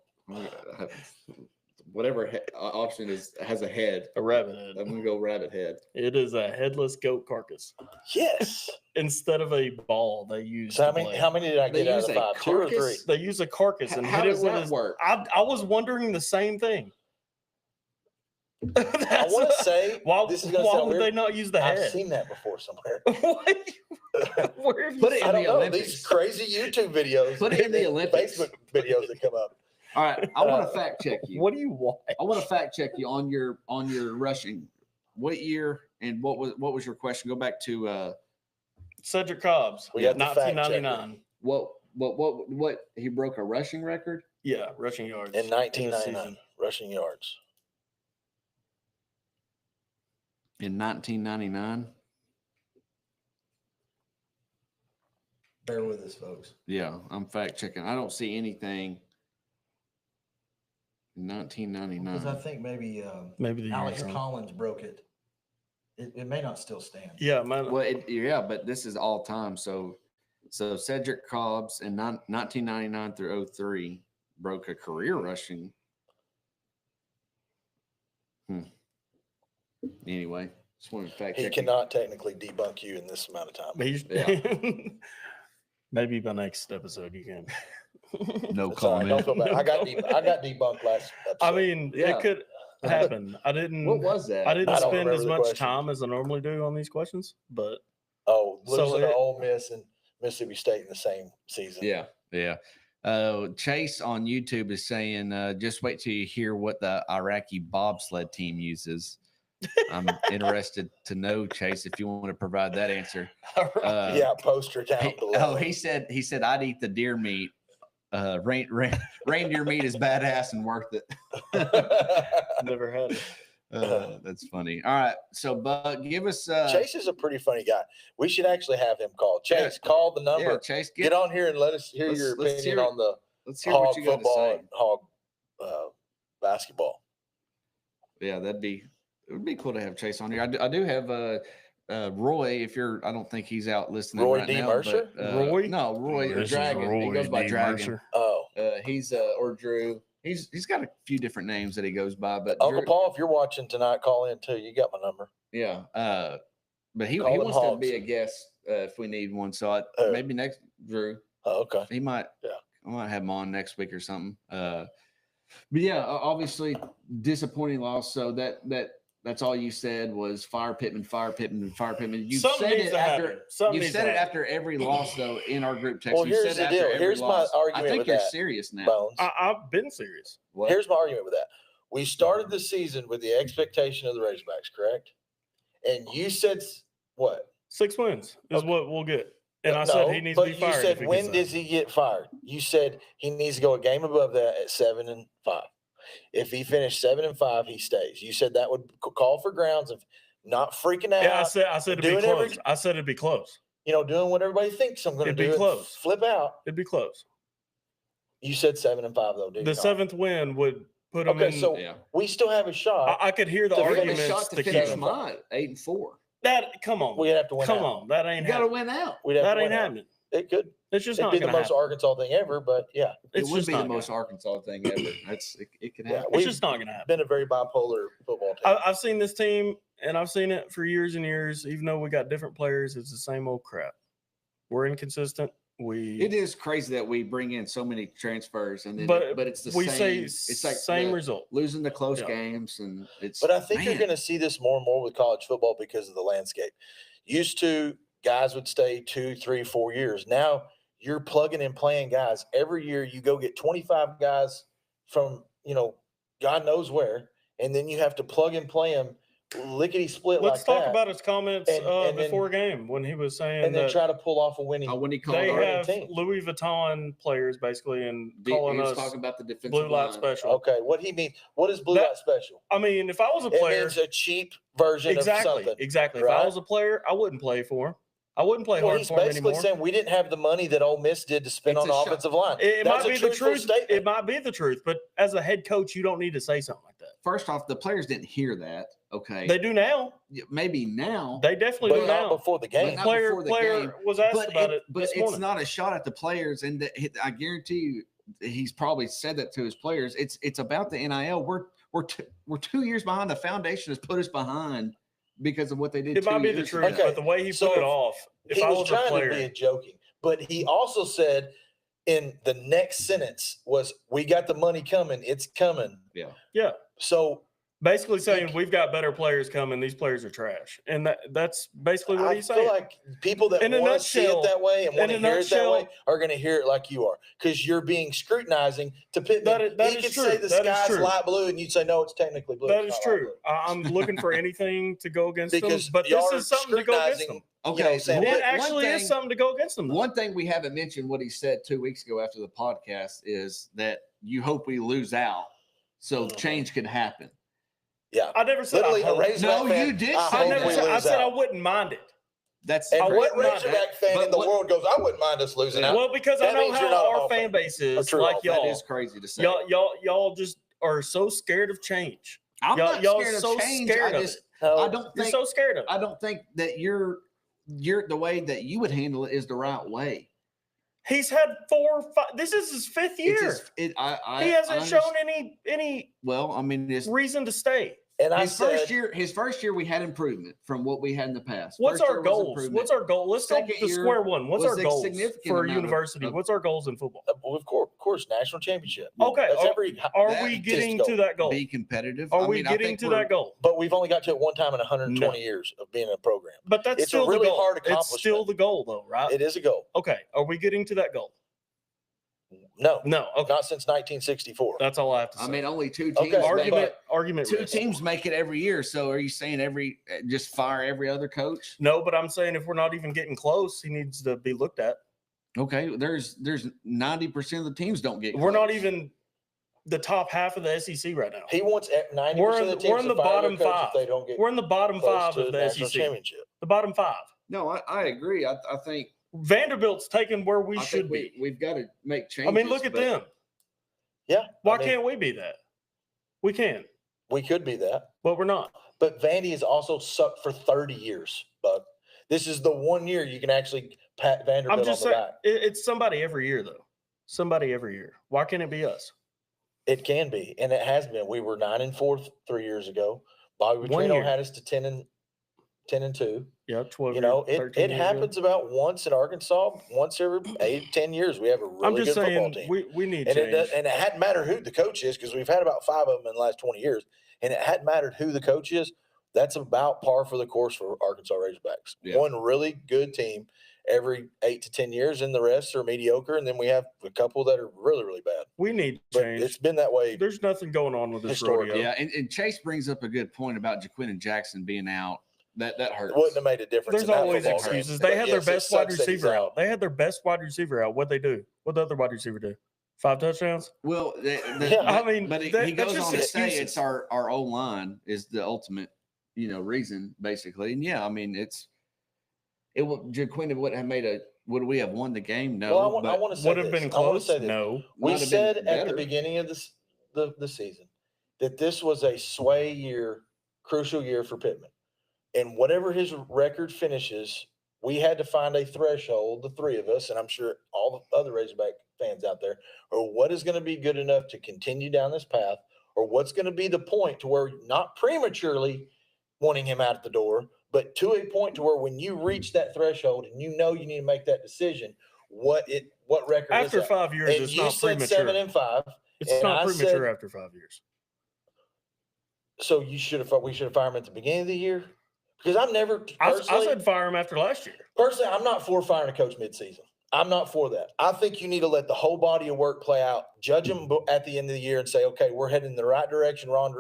Speaker 1: whatever option has a head.
Speaker 2: A rabbit head.
Speaker 1: I'm gonna go rabbit head.
Speaker 2: It is a headless goat carcass.
Speaker 3: Yes.
Speaker 2: Instead of a ball, they use.
Speaker 3: So
Speaker 2: the blade.
Speaker 3: how many did I
Speaker 1: They
Speaker 3: get out
Speaker 1: use
Speaker 3: of
Speaker 1: a
Speaker 3: 5? 2 or 3?
Speaker 1: carcass?
Speaker 2: They use a carcass and
Speaker 1: How
Speaker 2: hit it
Speaker 1: does
Speaker 2: with
Speaker 1: that
Speaker 2: his.
Speaker 1: work?
Speaker 2: I was wondering the same thing.
Speaker 3: I want to say
Speaker 2: why,
Speaker 3: this is going to
Speaker 2: why
Speaker 3: sound
Speaker 2: would
Speaker 3: weird.
Speaker 2: they not use the
Speaker 3: I've
Speaker 2: head?
Speaker 3: seen that before somewhere.
Speaker 2: Where have you
Speaker 1: Put it
Speaker 3: I
Speaker 1: in
Speaker 3: don't
Speaker 1: the
Speaker 3: know
Speaker 1: Olympics.
Speaker 3: these crazy YouTube videos.
Speaker 1: Put it in the
Speaker 3: and
Speaker 1: Olympics.
Speaker 3: Facebook videos that come up.
Speaker 1: All right, I want to fact check you.
Speaker 2: What do you want?
Speaker 1: I want to fact check you on your rushing. What year and what was your question? Go back to
Speaker 2: Cedric Cobbs.
Speaker 3: We got the fact checker.
Speaker 2: 1999.
Speaker 1: what he broke a rushing record
Speaker 2: Yeah, rushing yards
Speaker 3: In
Speaker 2: the
Speaker 3: 1999,
Speaker 2: season.
Speaker 3: rushing yards.
Speaker 1: in 1999.
Speaker 6: Bear with us, folks.
Speaker 1: Yeah, I'm fact checking. I don't see anything. In
Speaker 6: Because I
Speaker 1: 1999.
Speaker 6: think maybe
Speaker 2: Maybe the
Speaker 6: Alex
Speaker 2: year's wrong.
Speaker 6: Collins broke it. It may not still stand.
Speaker 2: Yeah, man.
Speaker 1: Well, yeah, but this is all time. So Cedric Cobbs in 1999 through 03 broke a career rushing. Anyway, just wanted to fact
Speaker 3: He
Speaker 1: check.
Speaker 3: cannot technically debunk you in this amount of time.
Speaker 2: He's-
Speaker 1: Yeah.
Speaker 2: Maybe by next episode you can.
Speaker 1: No
Speaker 3: It's all right, don't feel bad. I got debunked last episode.
Speaker 2: I mean,
Speaker 1: Yeah.
Speaker 2: it could happen. I didn't.
Speaker 1: What was that?
Speaker 2: I didn't
Speaker 3: I don't
Speaker 2: spend as
Speaker 3: remember the
Speaker 2: much
Speaker 3: question.
Speaker 2: time as I normally do on these questions, but
Speaker 3: oh,
Speaker 2: so
Speaker 3: losing to
Speaker 2: it-
Speaker 3: Ole Miss and Mississippi State in the same season.
Speaker 1: Yeah, yeah. Chase on YouTube is saying, just wait till you hear what the Iraqi bobsled team uses. I'm interested to know, Chase, if you want to provide that answer.
Speaker 3: Yeah, poster down below.
Speaker 1: He said I'd eat the deer meat. Reindeer meat is badass and worth it.
Speaker 2: never had it.
Speaker 1: That's funny. All right, so Buck, give us
Speaker 3: Chase is a pretty funny guy. We should actually have him call. Chase, call the number.
Speaker 1: yeah, Chase,
Speaker 3: Get on here and let us hear your
Speaker 1: let's
Speaker 3: opinion
Speaker 1: hear-
Speaker 3: on the
Speaker 1: let's hear what
Speaker 3: hog
Speaker 1: you got to
Speaker 3: football
Speaker 1: say.
Speaker 3: and hog basketball.
Speaker 1: Yeah, it would be cool to have Chase on here. I do have Roy. I don't think he's out listening
Speaker 3: Roy
Speaker 1: right
Speaker 3: D.
Speaker 1: now.
Speaker 3: Mercer?
Speaker 1: But,
Speaker 2: Roy?
Speaker 1: No, Roy
Speaker 2: This is
Speaker 1: Dragon. He goes by
Speaker 2: D.
Speaker 1: Dragon.
Speaker 2: Mercer.
Speaker 3: Oh,
Speaker 1: He's or Drew. He's got a few different names that he goes by, but
Speaker 3: Uncle
Speaker 1: Drew,
Speaker 3: Paul, if you're watching tonight, call in too. You got my number.
Speaker 1: yeah. But he
Speaker 3: Call them
Speaker 1: wants to
Speaker 3: hogs.
Speaker 1: be a guest if we need one. So
Speaker 3: Oh.
Speaker 1: maybe next Drew.
Speaker 3: Oh, okay.
Speaker 1: He might.
Speaker 3: Yeah.
Speaker 1: I might have him on next week or something. But yeah, obviously disappointing loss. So that's all you said was fire Pittman, fire Pittman, fire Pittman. You
Speaker 2: Something
Speaker 1: said
Speaker 2: needs
Speaker 1: it
Speaker 2: to
Speaker 1: after.
Speaker 2: happen. Something
Speaker 1: You
Speaker 2: needs
Speaker 1: said
Speaker 2: to
Speaker 1: it
Speaker 2: happen.
Speaker 1: after every loss, though, in our group text.
Speaker 3: Well,
Speaker 1: you
Speaker 3: here's
Speaker 1: said
Speaker 3: the
Speaker 1: after
Speaker 3: deal.
Speaker 1: every
Speaker 3: Here's my
Speaker 1: loss.
Speaker 3: argument
Speaker 1: I think
Speaker 3: with
Speaker 1: you're
Speaker 3: that,
Speaker 1: serious now.
Speaker 3: Bones.
Speaker 2: I've been serious.
Speaker 1: What?
Speaker 3: Here's my argument with that. We started the season with the expectation of the Razorbacks, correct? And you said what?
Speaker 2: 6 wins is
Speaker 3: Okay.
Speaker 2: what we'll get. And I
Speaker 3: No,
Speaker 2: said he needs to
Speaker 3: but
Speaker 2: be
Speaker 3: you
Speaker 2: fired. if
Speaker 3: said
Speaker 2: he
Speaker 3: when
Speaker 2: gets
Speaker 3: does he get fired? You said he needs to go a game above that at 7-5. If he finished 7-5, he stays. You said that would call for grounds of not freaking out.
Speaker 2: Yeah, I said it'd be
Speaker 3: doing
Speaker 2: close.
Speaker 3: every-
Speaker 2: I said it'd be close.
Speaker 3: Doing what everybody thinks I'm going to
Speaker 2: It'd be
Speaker 3: do. and
Speaker 2: close.
Speaker 3: Flip out.
Speaker 2: It'd be close.
Speaker 3: You said 7-5 though, did
Speaker 2: The
Speaker 3: you not?
Speaker 2: 7th win would put him
Speaker 3: Okay,
Speaker 2: in.
Speaker 3: so
Speaker 1: Yeah.
Speaker 3: we still have a shot.
Speaker 2: I could hear the
Speaker 3: to finish-
Speaker 1: We got a
Speaker 2: arguments
Speaker 1: shot
Speaker 2: to
Speaker 1: to
Speaker 2: keep
Speaker 1: finish
Speaker 2: him.
Speaker 1: mine 8-4.
Speaker 2: That come on,
Speaker 3: We'd have to win
Speaker 2: come
Speaker 3: out.
Speaker 2: on, that
Speaker 1: You
Speaker 2: ain't
Speaker 1: got to
Speaker 2: happening.
Speaker 1: win out.
Speaker 3: We'd have
Speaker 2: That
Speaker 3: to
Speaker 2: ain't
Speaker 3: win out.
Speaker 2: happening.
Speaker 3: It could.
Speaker 2: It's just
Speaker 3: It'd
Speaker 2: not
Speaker 3: be the
Speaker 2: gonna
Speaker 3: most
Speaker 2: happen.
Speaker 3: Arkansas thing ever, but yeah,
Speaker 1: It
Speaker 2: It's
Speaker 1: would
Speaker 2: just
Speaker 1: be
Speaker 2: not
Speaker 1: the
Speaker 2: gonna
Speaker 1: most
Speaker 2: happen.
Speaker 1: Arkansas thing ever. It could
Speaker 3: Yeah,
Speaker 1: happen.
Speaker 2: It's
Speaker 3: we've
Speaker 2: just not gonna happen.
Speaker 3: been a very bipolar football team.
Speaker 2: I've seen this team, and I've seen it for years and years. Even though we got different players, it's the same old crap. We're inconsistent.
Speaker 1: It is crazy that we bring in so many transfers, and then
Speaker 2: But
Speaker 1: it's the
Speaker 2: we
Speaker 1: same.
Speaker 2: say
Speaker 1: It's like
Speaker 2: same
Speaker 1: the-
Speaker 2: result.
Speaker 1: losing the close
Speaker 2: Yeah.
Speaker 1: games, and it's.
Speaker 3: But I think you're
Speaker 1: man,
Speaker 3: going to see this more and more with college football because of the landscape. Used to, guys would stay 2, 3, 4 years. Now you're plugging and playing guys. Every year you go get 25 guys from, God knows where, and then you have to plug and play them lickety split
Speaker 2: Let's
Speaker 3: like
Speaker 2: talk
Speaker 3: that,
Speaker 2: about his comments
Speaker 3: And then-
Speaker 2: before game when he was saying
Speaker 3: and then
Speaker 2: that
Speaker 3: try to pull off a winning.
Speaker 1: when he called
Speaker 2: they
Speaker 1: our,
Speaker 2: have
Speaker 3: team.
Speaker 2: Louis Vuitton players basically and
Speaker 1: he
Speaker 2: calling
Speaker 1: was
Speaker 2: us
Speaker 1: talking about the defensive
Speaker 2: blue light
Speaker 1: line.
Speaker 2: special.
Speaker 3: Okay, what he means? What is blue
Speaker 2: That-
Speaker 3: light special?
Speaker 2: I mean, if I was a
Speaker 3: It
Speaker 2: player,
Speaker 3: means a cheap version
Speaker 2: exactly,
Speaker 3: of something.
Speaker 2: exactly. If
Speaker 3: right?
Speaker 2: I was a player, I wouldn't play for him. I wouldn't play
Speaker 3: Well,
Speaker 2: hard
Speaker 3: he's
Speaker 2: for him
Speaker 3: basically
Speaker 2: anymore.
Speaker 3: saying we didn't have the money that Ole Miss did to spend
Speaker 1: It's
Speaker 3: on the
Speaker 1: a shot.
Speaker 3: offensive line.
Speaker 2: It
Speaker 3: That's
Speaker 2: might
Speaker 3: a
Speaker 2: be the
Speaker 3: truthful
Speaker 2: truth.
Speaker 3: statement.
Speaker 2: It might be the truth, but as a head coach, you don't need to say something like that.
Speaker 1: First off, the players didn't hear that. Okay,
Speaker 2: They do now.
Speaker 1: maybe now.
Speaker 2: They definitely
Speaker 3: but
Speaker 2: do
Speaker 3: not
Speaker 2: now.
Speaker 3: before the
Speaker 1: But
Speaker 3: game.
Speaker 1: not
Speaker 2: Player
Speaker 1: before the game.
Speaker 2: was asked about it
Speaker 1: but
Speaker 2: this
Speaker 1: it's
Speaker 2: morning.
Speaker 1: not a shot at the players, and I guarantee you, he's probably said that to his players. It's about the NIL. we're 2 years behind. The foundation has put us behind because of what they did.
Speaker 2: It might
Speaker 1: 2
Speaker 2: be the
Speaker 1: years
Speaker 2: truth,
Speaker 1: ago.
Speaker 3: Okay,
Speaker 2: but the way he
Speaker 3: so
Speaker 2: put it off, if
Speaker 3: He
Speaker 2: I
Speaker 3: was
Speaker 2: was a
Speaker 3: trying to
Speaker 2: player,
Speaker 3: be joking, but he also said in the next sentence was, "We got the money coming. It's coming."
Speaker 2: yeah,
Speaker 3: So
Speaker 2: basically saying we've got better players coming. These players are trash, and that's basically what
Speaker 3: I
Speaker 2: he's
Speaker 3: feel
Speaker 2: saying.
Speaker 3: like people that
Speaker 2: In a
Speaker 3: want to see it
Speaker 2: nutshell-
Speaker 3: that way and want to
Speaker 2: in a
Speaker 3: hear it that way
Speaker 2: nutshell-
Speaker 3: are going to hear it like you are, because you're being scrutinizing to Pittman.
Speaker 2: That
Speaker 3: he
Speaker 2: is
Speaker 3: could
Speaker 2: true.
Speaker 3: say the
Speaker 2: That is
Speaker 3: sky's
Speaker 2: true.
Speaker 3: light blue, and you'd say no, it's technically blue.
Speaker 2: That
Speaker 3: It's
Speaker 2: is
Speaker 3: not light
Speaker 2: true.
Speaker 3: blue.
Speaker 2: I'm looking for anything to go against
Speaker 3: Because
Speaker 2: them, but
Speaker 3: y'all
Speaker 2: this
Speaker 3: are
Speaker 2: is something to go against them.
Speaker 3: scrutinizing,
Speaker 1: Okay,
Speaker 3: saying,
Speaker 2: It
Speaker 1: one
Speaker 2: actually
Speaker 1: thing-
Speaker 2: is something to go against them. though.
Speaker 1: One thing we haven't mentioned what he said 2 weeks ago after the podcast is that you hope we lose out so
Speaker 3: Mhm.
Speaker 1: change could happen.
Speaker 3: Yeah,
Speaker 2: I never said
Speaker 3: literally
Speaker 2: I
Speaker 3: a
Speaker 2: hope.
Speaker 3: Razorback
Speaker 1: No,
Speaker 3: fan.
Speaker 1: you did
Speaker 3: I
Speaker 1: say
Speaker 2: I
Speaker 3: hope
Speaker 1: that.
Speaker 2: never
Speaker 3: we
Speaker 2: said. I
Speaker 3: lose
Speaker 2: said I
Speaker 3: out.
Speaker 2: wouldn't mind it.
Speaker 1: That's
Speaker 3: And
Speaker 2: I
Speaker 3: what
Speaker 2: wouldn't mind
Speaker 3: Razorback fan
Speaker 1: but
Speaker 3: in the
Speaker 1: what-
Speaker 3: world goes, "I wouldn't mind us losing out"?
Speaker 2: Well, because I
Speaker 3: That
Speaker 2: know
Speaker 3: means you're not
Speaker 2: how
Speaker 3: a
Speaker 2: our
Speaker 3: Hall
Speaker 2: fan
Speaker 3: fan.
Speaker 2: base is,
Speaker 3: true
Speaker 2: like
Speaker 3: Hall
Speaker 1: that
Speaker 2: y'all.
Speaker 1: is crazy to say.
Speaker 2: Y'all just are so scared of change.
Speaker 1: I'm
Speaker 2: y'all-
Speaker 1: not
Speaker 2: y'all
Speaker 1: scared of
Speaker 2: so
Speaker 1: change.
Speaker 2: scared
Speaker 1: I
Speaker 2: of
Speaker 1: just
Speaker 2: it.
Speaker 3: No,
Speaker 1: I don't
Speaker 2: You're
Speaker 1: think
Speaker 2: so scared of it.
Speaker 1: I don't think that you're the way that you would handle it is the right way.
Speaker 2: He's had 4 or 5. This is his 5th
Speaker 1: It's
Speaker 2: year.
Speaker 1: just- I
Speaker 2: He hasn't
Speaker 1: I
Speaker 2: shown
Speaker 1: understand-
Speaker 2: any
Speaker 1: Well, I mean, it's
Speaker 2: reason to stay.
Speaker 3: and I
Speaker 1: his
Speaker 3: said,
Speaker 1: first year we had improvement from what we had in the past.
Speaker 2: What's
Speaker 1: First
Speaker 2: our
Speaker 1: year was
Speaker 2: goals?
Speaker 1: improvement.
Speaker 2: What's our goal? Let's go
Speaker 1: Second
Speaker 2: to
Speaker 1: year
Speaker 2: square one. What's
Speaker 1: was
Speaker 2: our
Speaker 1: a
Speaker 2: goals
Speaker 1: significant
Speaker 2: for a
Speaker 1: amount of-
Speaker 2: university?
Speaker 1: of-
Speaker 2: What's our goals in football?
Speaker 3: well, of course, national championship.
Speaker 2: Okay,
Speaker 3: That's
Speaker 2: are-
Speaker 3: every.
Speaker 2: Are
Speaker 1: that
Speaker 2: we
Speaker 1: is
Speaker 2: getting
Speaker 3: goal.
Speaker 2: to that goal?
Speaker 1: be competitive?
Speaker 2: Are
Speaker 1: I
Speaker 2: we
Speaker 1: mean, I
Speaker 2: getting
Speaker 1: think
Speaker 2: to
Speaker 1: we're-
Speaker 2: that goal?
Speaker 3: But we've only got to it one time in 120 years of being in a program.
Speaker 2: But that's
Speaker 3: It's a
Speaker 2: still
Speaker 3: really
Speaker 2: the goal.
Speaker 3: hard
Speaker 2: It's still
Speaker 3: accomplishment.
Speaker 2: the goal, though, right?
Speaker 3: It is a goal.
Speaker 2: Okay. Are we getting to that goal?
Speaker 3: No,
Speaker 2: No. Okay.
Speaker 3: not since 1964.
Speaker 2: That's all I have to say.
Speaker 1: I mean, only two
Speaker 3: Okay,
Speaker 1: teams. make
Speaker 2: argument.
Speaker 1: it-
Speaker 2: Argument.
Speaker 1: two
Speaker 2: risk.
Speaker 1: teams make it every year. So are you saying just fire every other coach?
Speaker 2: No, but I'm saying if we're not even getting close, he needs to be looked at.
Speaker 1: Okay, there's 90% of the teams don't get.
Speaker 2: We're not
Speaker 1: close.
Speaker 2: even the top half of the SEC right now.
Speaker 3: He wants 90%
Speaker 2: We're
Speaker 3: of the
Speaker 2: in-
Speaker 3: teams
Speaker 2: we're in
Speaker 3: to
Speaker 2: the
Speaker 3: fire
Speaker 2: bottom
Speaker 3: their coach
Speaker 2: 5.
Speaker 3: if they don't get
Speaker 2: We're in the bottom
Speaker 3: close
Speaker 2: 5
Speaker 3: to
Speaker 2: of the
Speaker 3: national
Speaker 2: SEC.
Speaker 3: championship.
Speaker 2: The bottom 5.
Speaker 1: No, I agree. I think
Speaker 2: Vanderbilt's taking where we
Speaker 1: I
Speaker 2: should
Speaker 1: think
Speaker 2: be.
Speaker 1: we've got to make changes.
Speaker 2: I mean, look at
Speaker 1: but-
Speaker 2: them.
Speaker 3: Yeah.
Speaker 2: Why
Speaker 3: I mean,
Speaker 2: can't we be that? We can,
Speaker 3: we could be that?
Speaker 2: but we're not.
Speaker 3: But Vandy has also sucked for 30 years, Bug. This is the one year you can actually pat Vanderbilt
Speaker 2: I'm just
Speaker 3: on the
Speaker 2: saying
Speaker 3: back.
Speaker 2: it's somebody every year, though. Somebody every year. Why can't it be us?
Speaker 3: It can be, and it has been. We were 9-4 3 years ago. Bobby
Speaker 2: One
Speaker 3: Petrino
Speaker 2: year.
Speaker 3: had us to 10-2.
Speaker 2: Yeah, 12.
Speaker 3: You know,
Speaker 2: 13
Speaker 3: it
Speaker 2: years
Speaker 3: happens about once in Arkansas, once every 8-10 years. We have a
Speaker 2: Ago. I'm
Speaker 3: really
Speaker 2: just
Speaker 3: good football
Speaker 2: saying
Speaker 3: team.
Speaker 2: we need
Speaker 3: And
Speaker 2: change.
Speaker 3: and it hadn't mattered who the coach is, because we've had about 5 of them in the last 20 years. And it hadn't mattered who the coach is. That's about par for the course for Arkansas Razorbacks.
Speaker 1: Yeah.
Speaker 3: One really good team every 8 to 10 years, and the rest are mediocre. And then we have a couple that are really, really bad.
Speaker 2: We need
Speaker 3: But
Speaker 2: change.
Speaker 3: it's been that way.
Speaker 2: There's nothing going on with this
Speaker 3: Historically.
Speaker 2: rodeo.
Speaker 1: Yeah, and Chase brings up a good point about Jaquin and Jackson being out. That hurts.
Speaker 3: It wouldn't have made a difference.
Speaker 2: There's
Speaker 3: in that
Speaker 2: always
Speaker 3: football game.
Speaker 2: excuses. They
Speaker 3: But
Speaker 2: had
Speaker 3: yes,
Speaker 2: their
Speaker 3: it
Speaker 2: best wide
Speaker 3: sucks that he's
Speaker 2: receiver out. They had their best wide receiver out. What'd they do? What the other wide receiver do? 5 touchdowns?
Speaker 1: Well,
Speaker 3: Yeah,
Speaker 2: I mean,
Speaker 1: but he
Speaker 2: that's
Speaker 1: goes
Speaker 2: just
Speaker 1: on to say
Speaker 2: excuses.
Speaker 1: it's our O line is the ultimate, reason basically. And yeah, I mean Jaquin wouldn't have made a. Would we have won the game? No.
Speaker 3: Well, I
Speaker 1: but
Speaker 3: want to say
Speaker 2: Would have
Speaker 3: this.
Speaker 2: been
Speaker 3: I wanna
Speaker 2: close?
Speaker 3: say this.
Speaker 2: No.
Speaker 3: We
Speaker 1: might have
Speaker 3: said
Speaker 1: been
Speaker 3: at the
Speaker 1: better.
Speaker 3: beginning of the season that this was a sway year, crucial year for Pittman. And whatever his record finishes, we had to find a threshold, the three of us, and I'm sure all the other Razorback fans out there, or what is going to be good enough to continue down this path, or what's going to be the point to where not prematurely wanting him out the door, but to a point to where when you reach that threshold and you know you need to make that decision, what record
Speaker 2: After
Speaker 3: is that?
Speaker 2: 5 years,
Speaker 3: And
Speaker 2: it's
Speaker 3: you
Speaker 2: not
Speaker 3: said
Speaker 2: premature.
Speaker 3: 7-5.
Speaker 2: It's
Speaker 3: and
Speaker 2: not
Speaker 3: I
Speaker 2: premature
Speaker 3: said-
Speaker 2: after 5 years.
Speaker 3: So we should have fired him at the beginning of the year, because I'm never
Speaker 2: I
Speaker 3: personally,
Speaker 2: said fire him after last year.
Speaker 3: I'm not for firing a coach midseason. I'm not for that. I think you need to let the whole body of work play out, judge them at the end of the year, and say, okay, we're heading in the right direction, wrong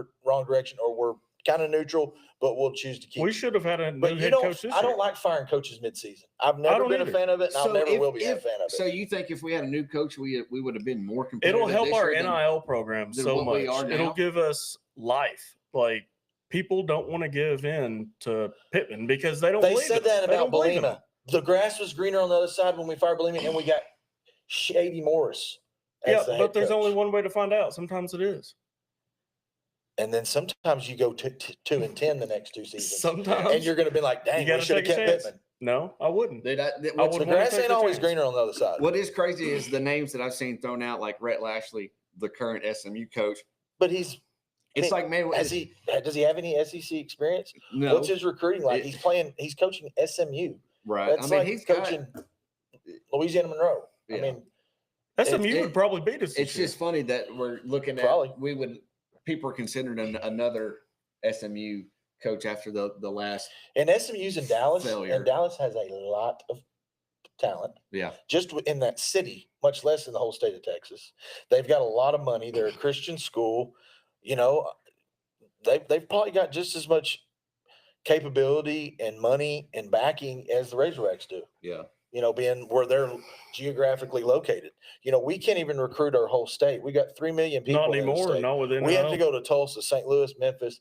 Speaker 3: direction, or we're kind of neutral, but we'll choose to keep.
Speaker 2: We should have had a
Speaker 3: But
Speaker 2: new
Speaker 3: you
Speaker 2: head
Speaker 3: don't.
Speaker 2: coach this
Speaker 3: I
Speaker 2: year.
Speaker 3: don't like firing coaches midseason. I've never
Speaker 2: don't
Speaker 3: been a
Speaker 2: either.
Speaker 3: fan of it, and I never will be a fan of it.
Speaker 1: So you think if we had a new coach, we would have been more competitive?
Speaker 2: It'll help
Speaker 1: this
Speaker 2: our
Speaker 1: year than-
Speaker 2: NIL program
Speaker 1: than
Speaker 2: so
Speaker 1: what we
Speaker 2: much.
Speaker 1: are now?
Speaker 2: It'll give us life. Like people don't want to give in to Pittman because they don't.
Speaker 3: They
Speaker 2: believe
Speaker 3: said
Speaker 2: it.
Speaker 3: that
Speaker 2: They
Speaker 3: about
Speaker 2: don't believe him.
Speaker 3: Belima. The grass was greener on the other side when we fired Belima, and we got Shady Morris. as
Speaker 2: Yeah,
Speaker 3: the head
Speaker 2: but there's
Speaker 3: coach.
Speaker 2: only one way to find out. Sometimes it is.
Speaker 3: And then sometimes you go 2-10 the next 2 seasons,
Speaker 2: Sometimes.
Speaker 3: and you're going to be like, "Dang, we
Speaker 2: gotta
Speaker 3: should have
Speaker 2: take a
Speaker 3: kept
Speaker 2: chance.
Speaker 3: Pittman."
Speaker 2: No, I wouldn't.
Speaker 1: What's-
Speaker 2: would
Speaker 3: The
Speaker 2: wanna
Speaker 3: grass
Speaker 2: take
Speaker 3: ain't
Speaker 2: the
Speaker 3: always
Speaker 2: chance.
Speaker 3: greener on the other side.
Speaker 1: What is crazy is the names that I've seen thrown out, like Rhett Lashley, the current SMU coach.
Speaker 3: But he's
Speaker 1: It's
Speaker 3: mean,
Speaker 1: like, man,
Speaker 3: does he have any SEC experience?
Speaker 1: no,
Speaker 3: What's his recruiting like?
Speaker 1: It-
Speaker 3: He's coaching SMU.
Speaker 1: right.
Speaker 3: That's
Speaker 1: I mean,
Speaker 3: like
Speaker 1: he's
Speaker 3: coaching Louisiana Monroe.
Speaker 1: Yeah.
Speaker 3: I mean,
Speaker 2: SMU
Speaker 1: it-
Speaker 2: would probably beat us.
Speaker 1: It's just funny that we're looking at
Speaker 3: Probably.
Speaker 1: people are considering another SMU coach after the last.
Speaker 3: and SMU's in Dallas,
Speaker 1: Failure.
Speaker 3: and Dallas has a lot of talent
Speaker 1: Yeah.
Speaker 3: just in that city, much less in the whole state of Texas. They've got a lot of money. They're a Christian school. You know, they've probably got just as much capability and money and backing as the Razorbacks do.
Speaker 1: Yeah.
Speaker 3: You know, being where they're geographically located. You know, we can't even recruit our whole state. We got 3 million people.
Speaker 2: not
Speaker 3: in the
Speaker 2: anymore.
Speaker 3: state.
Speaker 2: Not within.
Speaker 3: We have to go to Tulsa, St. Louis, Memphis,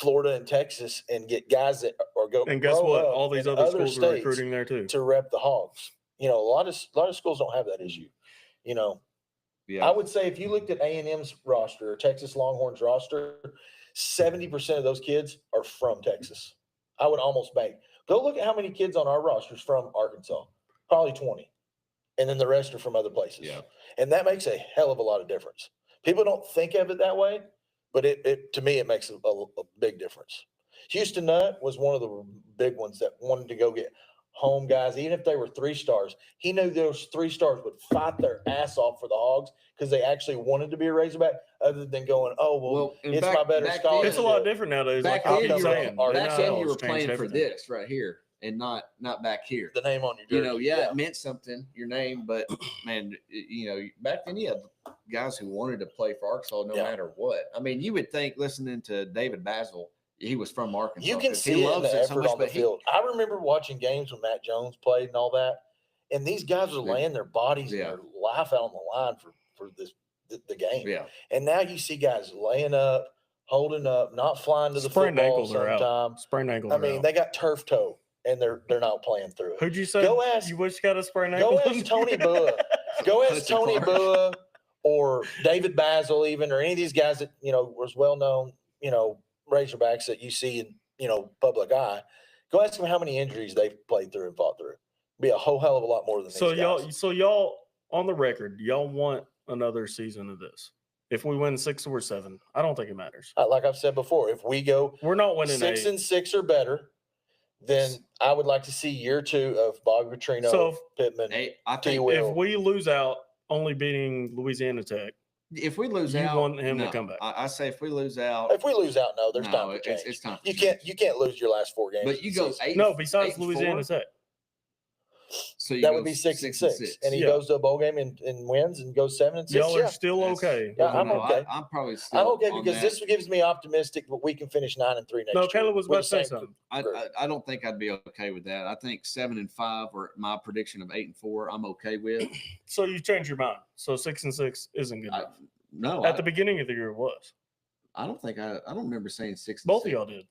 Speaker 3: Florida, and Texas, and get guys that are go.
Speaker 2: And guess
Speaker 3: grow
Speaker 2: what?
Speaker 3: up
Speaker 2: All these
Speaker 3: in
Speaker 2: other schools are
Speaker 3: states
Speaker 2: recruiting there too.
Speaker 3: to rep the Hogs. You know, a lot of schools don't have that issue. You know,
Speaker 1: Yeah.
Speaker 3: I would say if you looked at A&M's roster, or Texas Longhorns roster, 70% of those kids are from Texas. I would almost bank. Go look at how many kids on our rosters from Arkansas. Probably 20. And then the rest are from other places.
Speaker 1: Yeah.
Speaker 3: And that makes a hell of a lot of difference. People don't think of it that way, but it to me, it makes a big difference. Houston Nutt was one of the big ones that wanted to go get home guys, even if they were 3 stars. He knew those 3 stars would fight their ass off for the Hogs because they actually wanted to be a Razorback, other than going, oh, well,
Speaker 1: and
Speaker 3: it's my better
Speaker 1: back
Speaker 3: scholarship.
Speaker 2: It's a lot different nowadays.
Speaker 1: Back
Speaker 2: Like
Speaker 1: then,
Speaker 2: I'm
Speaker 1: you were,
Speaker 2: saying,
Speaker 3: Our
Speaker 1: back
Speaker 3: NIL
Speaker 1: then you
Speaker 2: has
Speaker 1: were
Speaker 2: changed
Speaker 1: playing for
Speaker 2: everything.
Speaker 1: this right here and not back here.
Speaker 3: The name on your
Speaker 1: You
Speaker 3: jersey.
Speaker 1: know, yeah, it meant something, your name, but man, you know, back then you had guys who wanted to play for Arkansas no
Speaker 3: Yeah.
Speaker 1: matter what. I mean, you would think listening to David Basil, he was from Arkansas.
Speaker 3: You can
Speaker 1: 'cause
Speaker 3: see
Speaker 1: he
Speaker 3: it in
Speaker 1: loves
Speaker 3: the
Speaker 1: it so
Speaker 3: effort
Speaker 1: much,
Speaker 3: on the
Speaker 1: but
Speaker 3: field. I remember watching games when Matt Jones played and all that, and these guys are
Speaker 1: Yeah.
Speaker 3: laying their bodies
Speaker 1: Yeah.
Speaker 3: and their life out on the line for the game.
Speaker 1: Yeah,
Speaker 3: And now you see guys laying up, holding up, not flying to the
Speaker 2: sprained
Speaker 3: football
Speaker 2: ankles are out.
Speaker 3: sometimes.
Speaker 2: Sprained ankles.
Speaker 3: I
Speaker 2: are
Speaker 3: mean,
Speaker 2: out.
Speaker 3: they got turf toe and they're not playing through it.
Speaker 2: Who'd you say?
Speaker 3: Go ask-
Speaker 2: You wish you got a sprained ankle.
Speaker 3: Go ask Tony Bua. Go ask
Speaker 1: Hudson
Speaker 3: Tony
Speaker 1: Clark.
Speaker 3: Bua or David Basil even, or any of these guys that, you know, was well-known, you know, Razorbacks that you see in, you know, public eye. Go ask them how many injuries they've played through and fought through. Be a whole hell of a lot more than these
Speaker 2: So
Speaker 3: guys.
Speaker 2: y'all on the record, y'all want another season of this. If we win 6 or 7, I don't think it matters.
Speaker 3: Like I've said before, if we go
Speaker 2: We're not winning
Speaker 3: 6
Speaker 2: 8.
Speaker 3: and 6 or better, then I would like to see year 2 of Bobby Petrino,
Speaker 2: So
Speaker 3: Pittman.
Speaker 1: hey, I
Speaker 3: T.
Speaker 1: think
Speaker 3: Will.
Speaker 2: If we lose out only beating Louisiana Tech,
Speaker 1: if we lose
Speaker 2: You
Speaker 1: out,
Speaker 2: want him to
Speaker 1: no.
Speaker 2: come back.
Speaker 1: I say if we lose out,
Speaker 3: If we lose out, no, there's time
Speaker 1: no,
Speaker 3: for change.
Speaker 1: it's time. For
Speaker 3: You
Speaker 1: change.
Speaker 3: can't lose your last 4 games.
Speaker 1: But
Speaker 3: of
Speaker 1: you
Speaker 3: the
Speaker 1: go
Speaker 3: season.
Speaker 1: 8.
Speaker 2: no, besides
Speaker 1: 8 and
Speaker 2: Louisiana
Speaker 1: 4,
Speaker 2: Tech.
Speaker 1: so you
Speaker 3: That
Speaker 1: go
Speaker 3: would be 6 and
Speaker 1: 6
Speaker 3: 6, and he
Speaker 2: Yeah.
Speaker 3: goes to a bowl game and wins and goes 7 and 6.
Speaker 2: Y'all are
Speaker 3: Yeah,
Speaker 2: still
Speaker 1: That's-
Speaker 2: okay.
Speaker 3: Yeah,
Speaker 1: I don't
Speaker 3: I'm
Speaker 1: know.
Speaker 3: okay.
Speaker 1: I'm probably still.
Speaker 3: I'm okay
Speaker 1: on
Speaker 3: because
Speaker 1: that.
Speaker 3: this gives me optimistic, but we can finish 9 and 3 next
Speaker 2: No,
Speaker 3: year.
Speaker 2: Caleb was
Speaker 3: with
Speaker 2: about to
Speaker 3: the
Speaker 2: say
Speaker 3: same
Speaker 2: something.
Speaker 3: group.
Speaker 1: I don't think I'd be okay with that. I think 7 and 5 or my prediction of 8 and 4. I'm okay with.
Speaker 2: So you changed your mind. So 6 and 6 isn't good
Speaker 1: I,
Speaker 2: enough.
Speaker 1: no,
Speaker 2: At the beginning of the year, it was.
Speaker 1: I don't think I don't remember saying 6 and
Speaker 2: Both
Speaker 1: 6.
Speaker 2: of y'all did.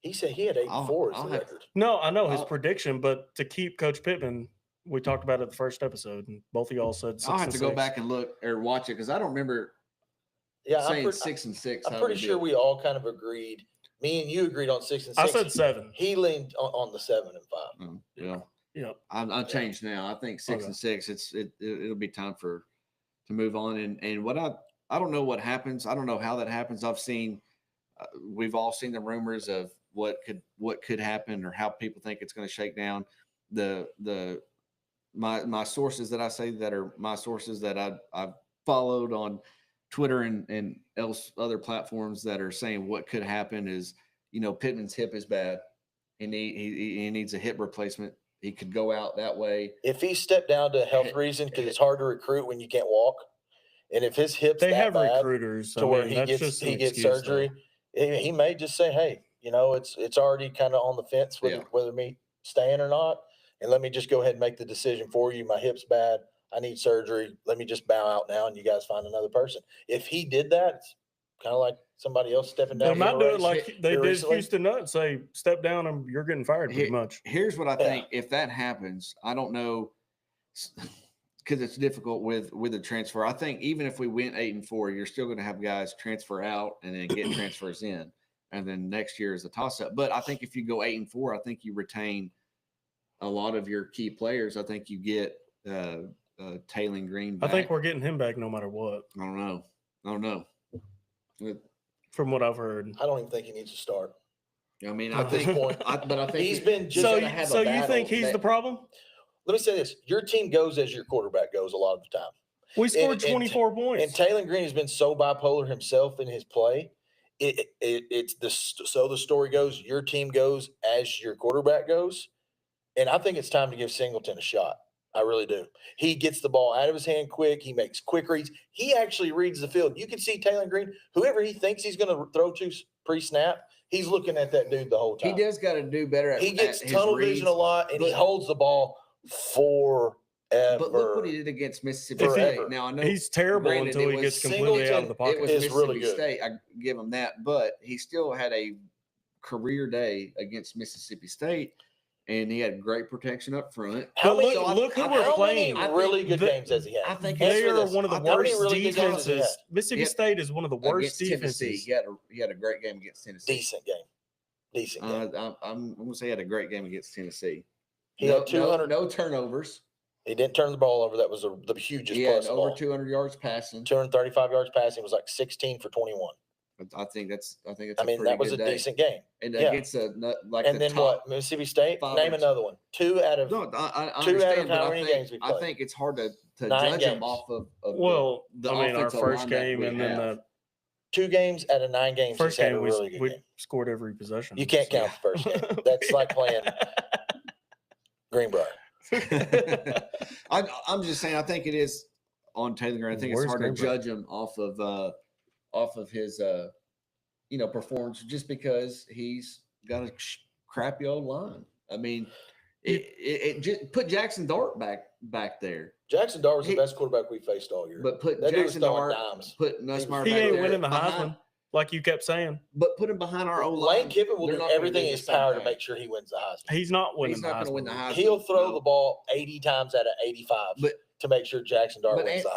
Speaker 3: He said he had 8 and 4 as
Speaker 1: I'll
Speaker 3: the
Speaker 1: have-
Speaker 3: record.
Speaker 2: No, I know his
Speaker 1: I'll-
Speaker 2: prediction, but to keep Coach Pittman, we talked about it the first episode, and both of y'all said 6
Speaker 1: I'll have
Speaker 2: and
Speaker 1: to
Speaker 2: 6.
Speaker 1: go back and look or watch it because I don't remember
Speaker 3: Yeah,
Speaker 1: saying 6 and 6.
Speaker 3: I'm
Speaker 1: how
Speaker 3: pretty
Speaker 1: we
Speaker 3: sure
Speaker 1: did.
Speaker 3: we all kind of agreed. Me and you agreed on 6 and 6.
Speaker 2: I said 7.
Speaker 3: He leaned on the 7 and 5.
Speaker 1: Yeah,
Speaker 2: Yeah.
Speaker 1: I'm changed now. I think 6
Speaker 2: Okay.
Speaker 1: and 6. It'll be time to move on. And what I don't know what happens. I don't know how that happens. I've seen we've all seen the rumors of what could happen or how people think it's going to shake down. My sources that I say that are my sources that I've followed on Twitter and other platforms that are saying what could happen is, you know, Pittman's hip is bad and he needs a hip replacement. He could go out that way.
Speaker 3: If he stepped down to a health reason, because it's hard to recruit when you can't walk, and if his hips
Speaker 2: They
Speaker 3: that
Speaker 2: have
Speaker 3: bad
Speaker 2: recruiters.
Speaker 3: to
Speaker 2: I
Speaker 3: where
Speaker 2: mean,
Speaker 3: he
Speaker 2: that's
Speaker 3: gets
Speaker 2: just an
Speaker 3: he gets
Speaker 2: excuse, though.
Speaker 3: surgery, he may just say, "Hey, you know, it's already kind of on the fence
Speaker 1: Yeah.
Speaker 3: whether me staying or not, and let me just go ahead and make the decision for you. My hip's bad. I need surgery. Let me just bow out now, and you guys find another person." If he did that, it's kind of like somebody else stepping down.
Speaker 2: They
Speaker 3: from
Speaker 2: might
Speaker 3: the
Speaker 2: do it
Speaker 3: race
Speaker 2: like they
Speaker 3: here
Speaker 2: did
Speaker 3: recently.
Speaker 2: Houston Nutt and say, step down and you're getting fired pretty much.
Speaker 1: Here's what I
Speaker 3: Yeah.
Speaker 1: think. If that happens, I don't know because it's difficult with the transfer. I think even if we went 8 and 4, you're still going to have guys transfer out and then get transfers in, and then next year is a toss up. But I think if you go 8 and 4, I think you retain a lot of your key players. I think you get Taylor Green
Speaker 2: I
Speaker 1: back.
Speaker 2: think we're getting him back no matter what.
Speaker 1: I don't know.
Speaker 2: from what I've heard.
Speaker 3: I don't even think he needs to start.
Speaker 1: I mean, I
Speaker 2: At
Speaker 3: this
Speaker 1: think,
Speaker 3: point,
Speaker 1: but I think
Speaker 3: he's been just
Speaker 2: So,
Speaker 1: gotta have a
Speaker 2: so you
Speaker 1: battle
Speaker 2: think he's
Speaker 1: that-
Speaker 2: the problem?
Speaker 3: Let me say this: your team goes as your quarterback goes a lot of the time.
Speaker 2: We scored
Speaker 3: and
Speaker 2: 24
Speaker 3: And
Speaker 2: points.
Speaker 3: Taylor Green has been so bipolar himself in his play. It's so the story goes. Your team goes as your quarterback goes, and I think it's time to give Singleton a shot. I really do. He gets the ball out of his hand quick. He makes quick reads. He actually reads the field. You can see Taylor Green, whoever he thinks he's going to throw to pre-snap, he's looking at that dude the whole
Speaker 1: he
Speaker 3: time.
Speaker 1: does got to do better.
Speaker 3: He gets
Speaker 1: at his
Speaker 3: tunnel
Speaker 1: reads,
Speaker 3: vision a lot, and he
Speaker 1: but-
Speaker 3: holds the ball forever.
Speaker 1: But look what he did against Mississippi
Speaker 3: Forever.
Speaker 1: State. Now I know
Speaker 2: He's terrible
Speaker 1: granted,
Speaker 2: until
Speaker 1: it
Speaker 2: he gets
Speaker 1: was
Speaker 2: completely out of the
Speaker 3: Singleton,
Speaker 2: pocket.
Speaker 1: it was
Speaker 3: is
Speaker 1: Mississippi
Speaker 3: really good.
Speaker 1: State. I give him that, but he still had a career day against Mississippi State, and he had great protection up front.
Speaker 3: How
Speaker 2: But
Speaker 3: many,
Speaker 2: look who
Speaker 1: I-
Speaker 2: we're
Speaker 3: how
Speaker 2: playing.
Speaker 3: many
Speaker 1: I
Speaker 3: really
Speaker 1: think
Speaker 3: good
Speaker 2: the-
Speaker 3: games has he had?
Speaker 1: I think
Speaker 2: They
Speaker 3: Answer
Speaker 2: are
Speaker 3: this.
Speaker 2: one of the
Speaker 3: How many
Speaker 2: worst
Speaker 3: really good games has he had?
Speaker 2: defenses. Mississippi
Speaker 1: Yeah.
Speaker 2: State is one of the worst
Speaker 1: Against Tennessee,
Speaker 2: defenses.
Speaker 1: he had a great game against Tennessee.
Speaker 3: Decent game. Decent game.
Speaker 1: I'm gonna say he had a great game against Tennessee.
Speaker 3: He
Speaker 1: no,
Speaker 3: had 200.
Speaker 1: no turnovers.
Speaker 3: He didn't turn the ball over. That was the hugest
Speaker 1: He had
Speaker 3: plus of
Speaker 1: over
Speaker 3: all.
Speaker 1: 200 yards passing.
Speaker 3: 235 yards passing was like 16 for 21.
Speaker 1: I think that's
Speaker 3: I
Speaker 1: a
Speaker 3: mean,
Speaker 1: pretty
Speaker 3: that was
Speaker 1: good
Speaker 3: a
Speaker 1: day.
Speaker 3: decent game.
Speaker 1: And
Speaker 3: yeah.
Speaker 1: against like
Speaker 3: And
Speaker 1: the
Speaker 3: then
Speaker 1: top,
Speaker 3: what? Mississippi State?
Speaker 1: 5
Speaker 3: Name
Speaker 1: or
Speaker 3: another one. 2 out of
Speaker 1: No, I
Speaker 3: 2 out of
Speaker 1: understand, but
Speaker 3: how many games we
Speaker 1: I
Speaker 3: played?
Speaker 1: think it's hard to
Speaker 3: 9
Speaker 1: judge
Speaker 3: games.
Speaker 1: them off of
Speaker 2: Well,
Speaker 1: the
Speaker 2: I mean, our
Speaker 1: offensive
Speaker 2: first
Speaker 1: line that
Speaker 2: game
Speaker 1: we
Speaker 2: and then
Speaker 1: have.
Speaker 2: the
Speaker 3: 2 games out of 9 games.
Speaker 2: first
Speaker 3: he's had
Speaker 2: game,
Speaker 3: a
Speaker 2: we,
Speaker 3: really good
Speaker 2: we
Speaker 3: game.
Speaker 2: scored every possession.
Speaker 3: You can't
Speaker 2: so-
Speaker 3: count the first game. That's like playing Greenbrier.
Speaker 1: I'm just saying. I think it is on Taylor Green. I think it's
Speaker 2: Where's
Speaker 1: hard
Speaker 2: Greenberg?
Speaker 1: to judge him off of his performance just because he's got a crappy old line. I mean, it just put Jackson Dart back there,
Speaker 3: Jackson Dart was the
Speaker 1: He-
Speaker 3: best quarterback we faced all year.
Speaker 1: but put
Speaker 3: that dude was
Speaker 1: Jackson
Speaker 3: throwing
Speaker 1: Dart,
Speaker 3: dimes.
Speaker 1: put Nussmeier
Speaker 2: He
Speaker 1: back
Speaker 2: ain't
Speaker 1: there
Speaker 2: winning the
Speaker 1: behind-
Speaker 2: Heisman, like you kept saying.
Speaker 1: But put him behind our old line.
Speaker 3: Lane Kiffin will
Speaker 1: they're
Speaker 3: do
Speaker 1: not gonna
Speaker 3: everything
Speaker 1: do
Speaker 3: in
Speaker 1: the
Speaker 3: his
Speaker 1: same
Speaker 3: power to
Speaker 1: thing.
Speaker 3: make sure he wins the Heisman.
Speaker 2: He's not winning.
Speaker 1: He's not going to win the Heisman.
Speaker 3: He'll throw
Speaker 1: no.
Speaker 3: the ball 80 times out of 85
Speaker 1: But-
Speaker 3: to make sure Jackson Dart
Speaker 1: but
Speaker 3: wins
Speaker 1: an-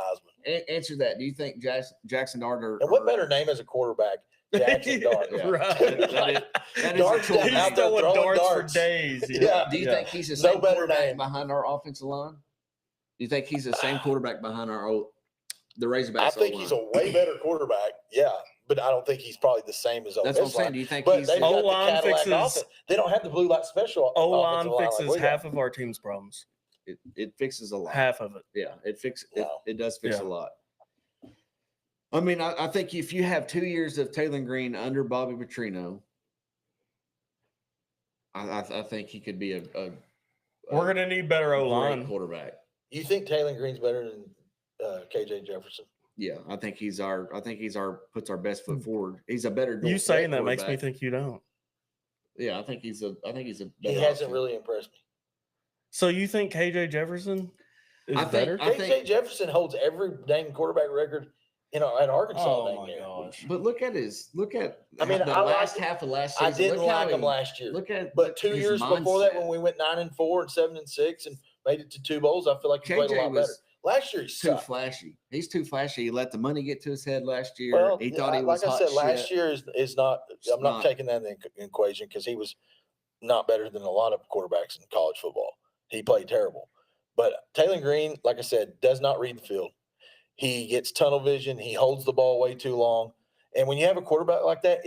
Speaker 3: the Heisman.
Speaker 1: Answer that. Do you think Jackson Dart or
Speaker 3: And what better name as a quarterback? Jackson Dart.
Speaker 1: Yeah.
Speaker 2: Right.
Speaker 1: That is a
Speaker 3: Dart's
Speaker 1: cool
Speaker 3: down
Speaker 1: name.
Speaker 3: out
Speaker 2: He's
Speaker 3: there
Speaker 2: throwing
Speaker 3: throwing
Speaker 2: darts
Speaker 3: darts.
Speaker 2: for days.
Speaker 3: Yeah.
Speaker 1: Do you think he's the
Speaker 3: No
Speaker 1: same
Speaker 3: better
Speaker 1: quarterback
Speaker 3: name.
Speaker 1: behind our offensive line? Do you think he's the same quarterback behind the Razorbacks?
Speaker 3: I think he's a way better quarterback. Yeah. But I don't think he's probably the same as
Speaker 1: That's what I'm
Speaker 3: this
Speaker 1: saying.
Speaker 3: line.
Speaker 1: Do you think
Speaker 3: But
Speaker 1: he's
Speaker 3: they've got the
Speaker 2: O-line
Speaker 3: Cadillac
Speaker 2: fixes-
Speaker 3: offense. They don't have the blue light special.
Speaker 2: O-line
Speaker 3: offensive line like
Speaker 2: fixes
Speaker 3: we got.
Speaker 2: half of our team's problems.
Speaker 1: it fixes a lot.
Speaker 2: Half of it.
Speaker 1: Yeah,
Speaker 3: Wow.
Speaker 1: it does fix
Speaker 2: Yeah.
Speaker 1: a lot. I mean, I think if you have 2 years of Taylor Green under Bobby Petrino, I think he could be a
Speaker 2: We're gonna need better O
Speaker 1: great
Speaker 2: line.
Speaker 1: quarterback.
Speaker 3: You think Taylor Green's better than KJ Jefferson?
Speaker 1: Yeah, I think he's puts our best foot forward. He's a better.
Speaker 2: You
Speaker 1: dual
Speaker 2: saying
Speaker 1: threat
Speaker 2: that makes me
Speaker 1: quarterback.
Speaker 2: think you don't.
Speaker 1: Yeah, I think he's a.
Speaker 3: He
Speaker 1: better
Speaker 3: hasn't
Speaker 1: option.
Speaker 3: really impressed me.
Speaker 2: So you think KJ Jefferson is
Speaker 1: I think-
Speaker 2: better?
Speaker 1: I
Speaker 3: KJ Jefferson holds every dang quarterback record at Arkansas.
Speaker 2: Oh
Speaker 3: dang
Speaker 2: my
Speaker 3: near.
Speaker 2: gosh.
Speaker 1: But look at
Speaker 3: I mean,
Speaker 1: the
Speaker 3: I
Speaker 1: last
Speaker 3: like-
Speaker 1: half of last
Speaker 3: I
Speaker 1: season.
Speaker 3: didn't
Speaker 1: Look how
Speaker 3: like him
Speaker 1: he-
Speaker 3: last year.
Speaker 1: Look at
Speaker 3: But 2
Speaker 1: his
Speaker 3: years before that,
Speaker 1: mindset.
Speaker 3: when we went 9-4 and 7-6 and made it to 2 bowls, I feel like he played a
Speaker 1: KJ
Speaker 3: lot better.
Speaker 1: was
Speaker 3: Last year he
Speaker 1: too
Speaker 3: sucked.
Speaker 1: flashy. He's too flashy. He let the money get to his head last year.
Speaker 3: Well,
Speaker 1: he thought he
Speaker 3: like
Speaker 1: was
Speaker 3: I
Speaker 1: hot
Speaker 3: said, last
Speaker 1: shit.
Speaker 3: year is not.
Speaker 1: It's
Speaker 3: I'm not
Speaker 1: not.
Speaker 3: taking that in the equation because he was not better than a lot of quarterbacks in college football. He played terrible. But Taylor Green, like I said, does not read the field. He gets tunnel vision. He holds the ball way too long. And when you have a quarterback like that,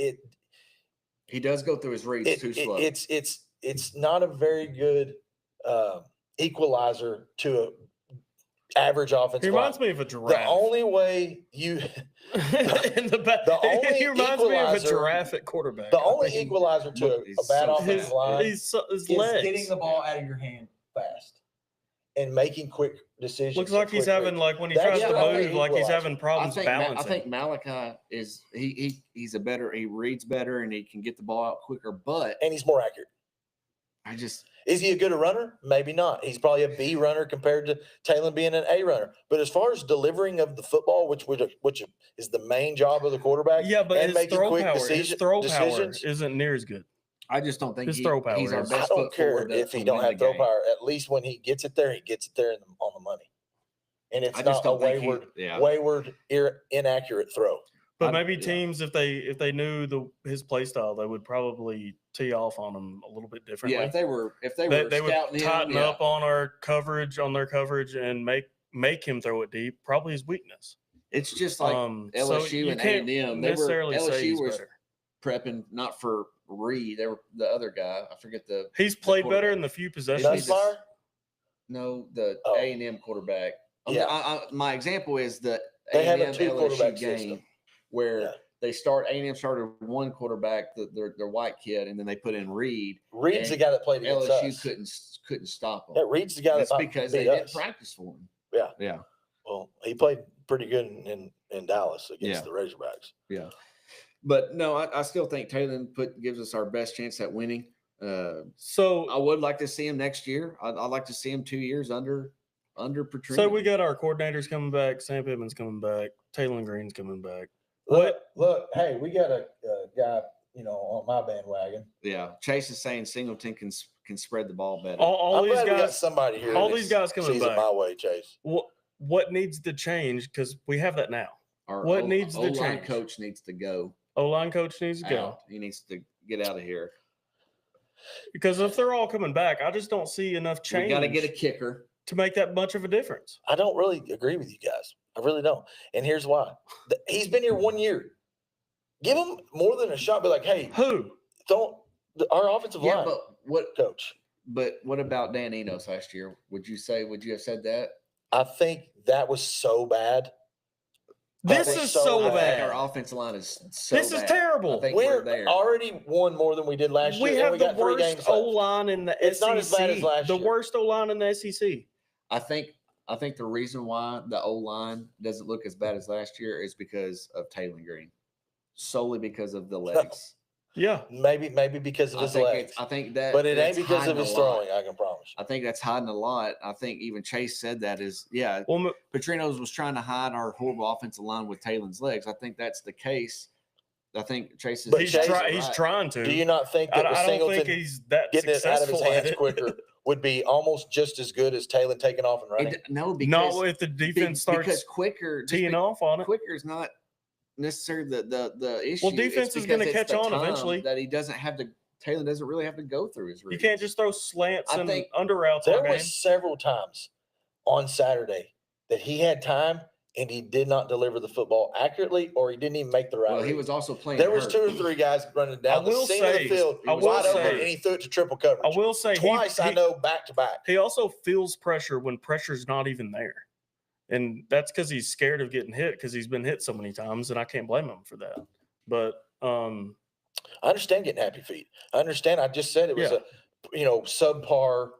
Speaker 1: He does go through his reads too slow.
Speaker 3: it's not a very good equalizer to a average offensive
Speaker 2: He reminds
Speaker 3: line.
Speaker 2: me of a
Speaker 3: The
Speaker 2: giraffe.
Speaker 3: only way you
Speaker 2: in the back.
Speaker 3: the only
Speaker 2: he reminds me of a
Speaker 3: equalizer-
Speaker 2: giraffe at quarterback.
Speaker 3: the
Speaker 2: I
Speaker 3: only
Speaker 2: think.
Speaker 3: equalizer to a
Speaker 1: He's
Speaker 3: bad
Speaker 1: so
Speaker 3: offensive
Speaker 1: fast.
Speaker 3: line
Speaker 2: His
Speaker 6: Is
Speaker 2: legs.
Speaker 6: getting the ball out of your hand fast.
Speaker 3: and making quick decisions.
Speaker 2: Looks
Speaker 3: and
Speaker 2: like he's
Speaker 3: quick
Speaker 2: having
Speaker 3: reads.
Speaker 2: like when he
Speaker 3: That's
Speaker 2: tries to
Speaker 3: the only
Speaker 2: move, like he's
Speaker 3: equalizer.
Speaker 2: having problems
Speaker 1: I
Speaker 2: balancing.
Speaker 1: think Malachi is he's a better. He reads better and he can get the ball out quicker. But
Speaker 3: and he's more accurate.
Speaker 1: I just
Speaker 3: Is he a good runner? Maybe not. He's probably a B runner compared to Taylor being an A runner. But as far as delivering of the football, which is the main job of the quarterback,
Speaker 2: yeah, but
Speaker 3: and
Speaker 2: his
Speaker 3: making
Speaker 2: throw
Speaker 3: quick
Speaker 2: power,
Speaker 3: decisions,
Speaker 2: isn't near as good.
Speaker 1: I just don't think
Speaker 2: His throw power
Speaker 1: he's our
Speaker 2: is-
Speaker 3: I
Speaker 1: best
Speaker 3: don't
Speaker 1: foot
Speaker 3: care
Speaker 1: forward
Speaker 3: if
Speaker 1: to
Speaker 3: he don't
Speaker 1: win
Speaker 3: have
Speaker 1: the
Speaker 3: throw
Speaker 1: game.
Speaker 3: power. At least when he gets it there, he gets it there on the money. And it's
Speaker 1: I just
Speaker 3: not a
Speaker 1: don't think he-
Speaker 3: wayward, inaccurate throw.
Speaker 2: But
Speaker 1: I-
Speaker 2: maybe
Speaker 1: yeah.
Speaker 2: teams, if they knew his play style, they would probably tee off on him a little bit differently.
Speaker 1: Yeah, if they were
Speaker 2: They would
Speaker 1: scouting him,
Speaker 2: tighten
Speaker 1: yeah.
Speaker 2: up on their coverage, and make him throw it deep. Probably his weakness.
Speaker 1: It's just like
Speaker 2: so
Speaker 1: LSU
Speaker 2: you
Speaker 1: and
Speaker 2: can't
Speaker 1: A&M.
Speaker 2: necessarily say he's
Speaker 1: LSU was
Speaker 2: better.
Speaker 1: prepping not for Reed. They were the other guy. I forget the.
Speaker 2: He's played better
Speaker 1: quarterback.
Speaker 2: in the few possessions.
Speaker 3: Nussmeier?
Speaker 1: No, the
Speaker 3: Oh.
Speaker 1: A&M quarterback.
Speaker 3: Yeah.
Speaker 1: My example is the
Speaker 3: They have a
Speaker 1: A&M
Speaker 3: two-quarterback
Speaker 1: LSU game
Speaker 3: system.
Speaker 1: where
Speaker 3: Yeah.
Speaker 1: A&M started one quarterback, their white kid, and then they put in Reed.
Speaker 3: Reed's the
Speaker 1: and
Speaker 3: guy that played against
Speaker 1: LSU
Speaker 3: us.
Speaker 1: couldn't stop him.
Speaker 3: Yeah, Reed's the guy
Speaker 1: That's
Speaker 3: that
Speaker 1: because
Speaker 3: beat
Speaker 1: they didn't
Speaker 3: us.
Speaker 1: practice for him.
Speaker 3: Yeah.
Speaker 1: Yeah.
Speaker 3: Well, he played pretty good in Dallas against
Speaker 1: Yeah.
Speaker 3: the Razorbacks.
Speaker 1: Yeah. But no, I still think Taylor gives us our best chance at winning.
Speaker 2: So
Speaker 1: I would like to see him next year. I'd like to see him 2 years under Petrino.
Speaker 2: So we got our coordinators coming back. Sam Pittman's coming back. Taylor Green's coming back.
Speaker 6: Look, hey, we got a guy, on my bandwagon.
Speaker 1: Yeah. Chase is saying Singleton can spread the ball better.
Speaker 2: All
Speaker 3: I'm
Speaker 2: these
Speaker 3: glad we got
Speaker 2: guys.
Speaker 3: somebody here.
Speaker 2: all
Speaker 3: that
Speaker 2: these guys coming
Speaker 3: sees it
Speaker 2: back.
Speaker 3: my way, Chase.
Speaker 2: What needs to change? Because we have that now.
Speaker 1: Our
Speaker 2: what needs to
Speaker 1: O-line
Speaker 2: change?
Speaker 1: coach needs to go.
Speaker 2: O-line coach needs to go.
Speaker 1: Out. He needs to get out of here.
Speaker 2: Because if they're all coming back, I just don't see enough change.
Speaker 1: We got to get a kicker.
Speaker 2: to make that much of a difference.
Speaker 3: I don't really agree with you guys. I really don't. And here's why. He's been here 1 year. Give him more than a shot. Be like, hey,
Speaker 2: Who?
Speaker 3: our offensive
Speaker 1: Yeah,
Speaker 3: line
Speaker 1: but what?
Speaker 3: coach.
Speaker 1: But what about Dan Enos last year? Would you have said that?
Speaker 3: I think that was so bad.
Speaker 2: This
Speaker 3: was
Speaker 2: is
Speaker 3: so
Speaker 2: so
Speaker 3: bad.
Speaker 1: I think
Speaker 2: bad.
Speaker 1: our offensive line is so
Speaker 2: This is
Speaker 1: bad.
Speaker 2: terrible.
Speaker 1: I think
Speaker 3: We're
Speaker 1: we're there.
Speaker 3: already won more than we did last
Speaker 2: We
Speaker 3: year.
Speaker 2: have
Speaker 3: and we
Speaker 2: the
Speaker 3: got 3 games
Speaker 2: worst
Speaker 3: left.
Speaker 2: O line in the
Speaker 3: It's
Speaker 2: SEC.
Speaker 3: not as bad as last
Speaker 2: the
Speaker 3: year.
Speaker 2: worst O line in the E SEC.
Speaker 1: I think the reason why the O line doesn't look as bad as last year is because of Taylor Green, solely because of the legs.
Speaker 2: Yeah.
Speaker 3: Maybe because of his legs.
Speaker 1: I think that,
Speaker 3: But it ain't
Speaker 1: that's
Speaker 3: because of
Speaker 1: hiding
Speaker 3: his
Speaker 1: a lot.
Speaker 3: throwing, I can promise you.
Speaker 1: I think that's hiding a lot. I think even Chase said that
Speaker 2: Well,
Speaker 1: Petrino's was trying to hide our horrible offensive line with Taylor's legs. I think that's the case. I think Chase is.
Speaker 3: But
Speaker 2: he's,
Speaker 3: Chase-
Speaker 2: he's trying to.
Speaker 3: Do you not think that
Speaker 2: I don't think
Speaker 3: Singleton
Speaker 2: he's that
Speaker 3: getting it out of
Speaker 2: successful
Speaker 3: his hands
Speaker 2: at it.
Speaker 3: quicker would be almost just as good as Taylor taking off and running?
Speaker 1: No, because
Speaker 2: Not if the defense
Speaker 1: because
Speaker 2: starts
Speaker 1: quicker
Speaker 2: teeing off on it.
Speaker 1: Quicker is not necessarily the issue.
Speaker 2: Well, defense
Speaker 1: It's
Speaker 2: is gonna
Speaker 1: because it's
Speaker 2: catch
Speaker 1: the
Speaker 2: on
Speaker 1: time
Speaker 2: eventually.
Speaker 1: That he doesn't have to. Taylor doesn't really have to go through his.
Speaker 2: You
Speaker 1: reads.
Speaker 2: can't just throw slants
Speaker 1: I
Speaker 2: and
Speaker 1: think
Speaker 2: under routes all
Speaker 3: There
Speaker 2: game.
Speaker 3: was several times on Saturday that he had time and he did not deliver the football accurately, or he didn't even make the right.
Speaker 1: Well, he
Speaker 3: read.
Speaker 1: was also playing.
Speaker 3: There was
Speaker 1: hurt.
Speaker 3: 2 or 3 guys running down the
Speaker 2: will
Speaker 3: seam of the
Speaker 2: say-
Speaker 3: field,
Speaker 2: I will
Speaker 3: wide open,
Speaker 2: say-
Speaker 3: and he threw it to triple coverage.
Speaker 2: I will say
Speaker 3: Twice, I know, back to back.
Speaker 2: he also feels pressure when pressure's not even there. And that's because he's scared of getting hit because he's been hit so many times, and I can't blame him for that. But
Speaker 3: I understand getting happy feet. I understand. I just said it was
Speaker 2: Yeah.
Speaker 3: subpar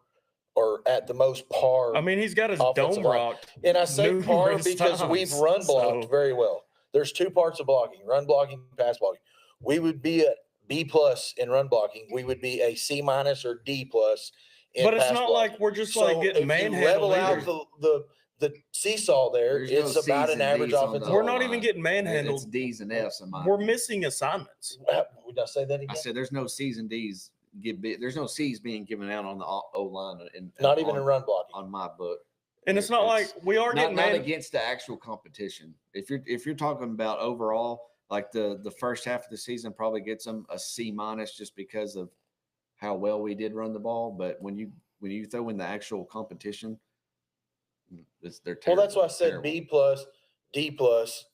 Speaker 3: or at the most par.
Speaker 2: I mean, he's got his
Speaker 3: Offensive
Speaker 2: dome
Speaker 3: line.
Speaker 2: rocked.
Speaker 3: And I say par
Speaker 2: numerous
Speaker 3: because we've
Speaker 2: times,
Speaker 3: run blocked
Speaker 2: so-
Speaker 3: very well. There's 2 parts of blocking: run blocking, pass blocking. We would be a B+ in run blocking. We would be a C- or D+ in
Speaker 2: But it's
Speaker 3: pass
Speaker 2: not
Speaker 3: blocking.
Speaker 2: like we're just
Speaker 3: So
Speaker 2: like getting
Speaker 3: if you
Speaker 2: manhandled.
Speaker 3: level out
Speaker 2: either.
Speaker 3: the seesaw there,
Speaker 1: There's
Speaker 3: it's
Speaker 1: no
Speaker 3: about
Speaker 1: C's
Speaker 3: an
Speaker 1: and
Speaker 3: average
Speaker 1: D's on the
Speaker 3: offensive
Speaker 2: We're
Speaker 3: line.
Speaker 2: not even getting
Speaker 1: It's
Speaker 2: manhandled.
Speaker 1: D's and F's in my.
Speaker 2: We're missing assignments.
Speaker 3: Would I say that again?
Speaker 1: I said there's no C's and D's. There's no C's being given out on the O line.
Speaker 3: Not even in run blocking.
Speaker 1: on my book.
Speaker 2: And it's not like we are
Speaker 1: not,
Speaker 2: getting
Speaker 1: not
Speaker 2: man.
Speaker 1: against the actual competition. If you're talking about overall, like the first half of the season probably gets them a C- just because of how well we did run the ball. But when you throw in the actual competition, they're
Speaker 3: Well,
Speaker 1: terrible.
Speaker 3: that's why I said
Speaker 1: terrible.
Speaker 3: B+, D+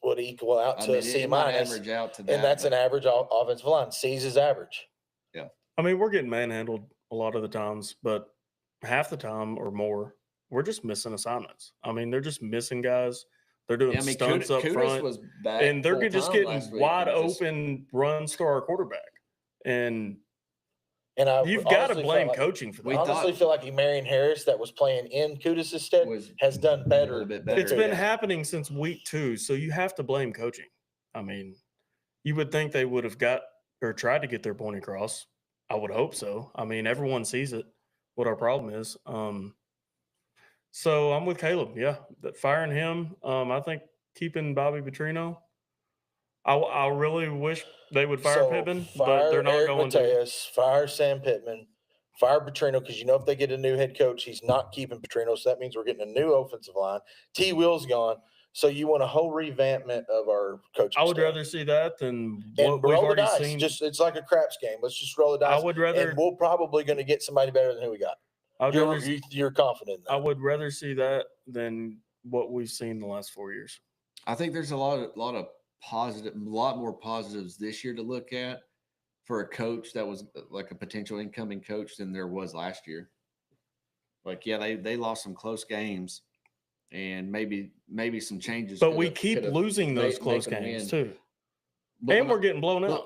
Speaker 3: would equal out
Speaker 1: I
Speaker 3: to
Speaker 1: mean,
Speaker 3: a C-,
Speaker 1: it might average out to that,
Speaker 3: and that's
Speaker 1: but
Speaker 3: an average offensive line. C's is average.
Speaker 2: I mean, we're getting manhandled a lot of the times, but half the time or more, we're just missing assignments. I mean, they're just missing guys. They're doing
Speaker 1: I mean,
Speaker 2: stunts up
Speaker 1: Kudus
Speaker 2: front,
Speaker 1: was back
Speaker 2: and they're just
Speaker 1: full-time
Speaker 2: getting
Speaker 1: last week.
Speaker 2: wide
Speaker 1: It was just-
Speaker 2: open runs to our quarterback. And
Speaker 3: And I
Speaker 2: you've got to
Speaker 3: honestly
Speaker 2: blame
Speaker 3: felt like,
Speaker 2: coaching for
Speaker 1: We
Speaker 2: that.
Speaker 3: I honestly
Speaker 1: thought-
Speaker 3: feel like Marion Harris, that was playing in Kudus' stead,
Speaker 1: was
Speaker 3: has done
Speaker 1: a
Speaker 3: better.
Speaker 1: little bit better.
Speaker 2: It's been
Speaker 1: yeah.
Speaker 2: happening since week 2, so you have to blame coaching. I mean, you would think they would have got or tried to get their point across. I would hope so. I mean, everyone sees it, what our problem is. So I'm with Caleb. Yeah, firing him. I think keeping Bobby Petrino. I really wish they would fire
Speaker 3: So,
Speaker 2: Pittman, but
Speaker 3: fire
Speaker 2: they're not
Speaker 3: Eric
Speaker 2: going to.
Speaker 3: Mateus, fire Sam Pittman, fire Petrino, because if they get a new head coach, he's not keeping Petrino. So that means we're getting a new offensive line. T. Will's gone. So you want a whole revampment of our coaching
Speaker 2: I would
Speaker 3: staff.
Speaker 2: rather see that than
Speaker 3: And
Speaker 2: what we've
Speaker 3: roll the
Speaker 2: already
Speaker 3: dice.
Speaker 2: seen.
Speaker 3: It's like a craps game. Let's just roll the dice.
Speaker 2: I would rather.
Speaker 3: and we're probably going to get somebody better than who we got.
Speaker 2: I'd rather
Speaker 3: You're confident in that.
Speaker 2: I would rather see that than what we've seen the last 4 years.
Speaker 1: I think there's a lot more positives this year to look at for a coach that was like a potential incoming coach than there was last year. Like, yeah, they lost some close games, and maybe some changes.
Speaker 2: But we keep losing those close games too, and we're getting blown out.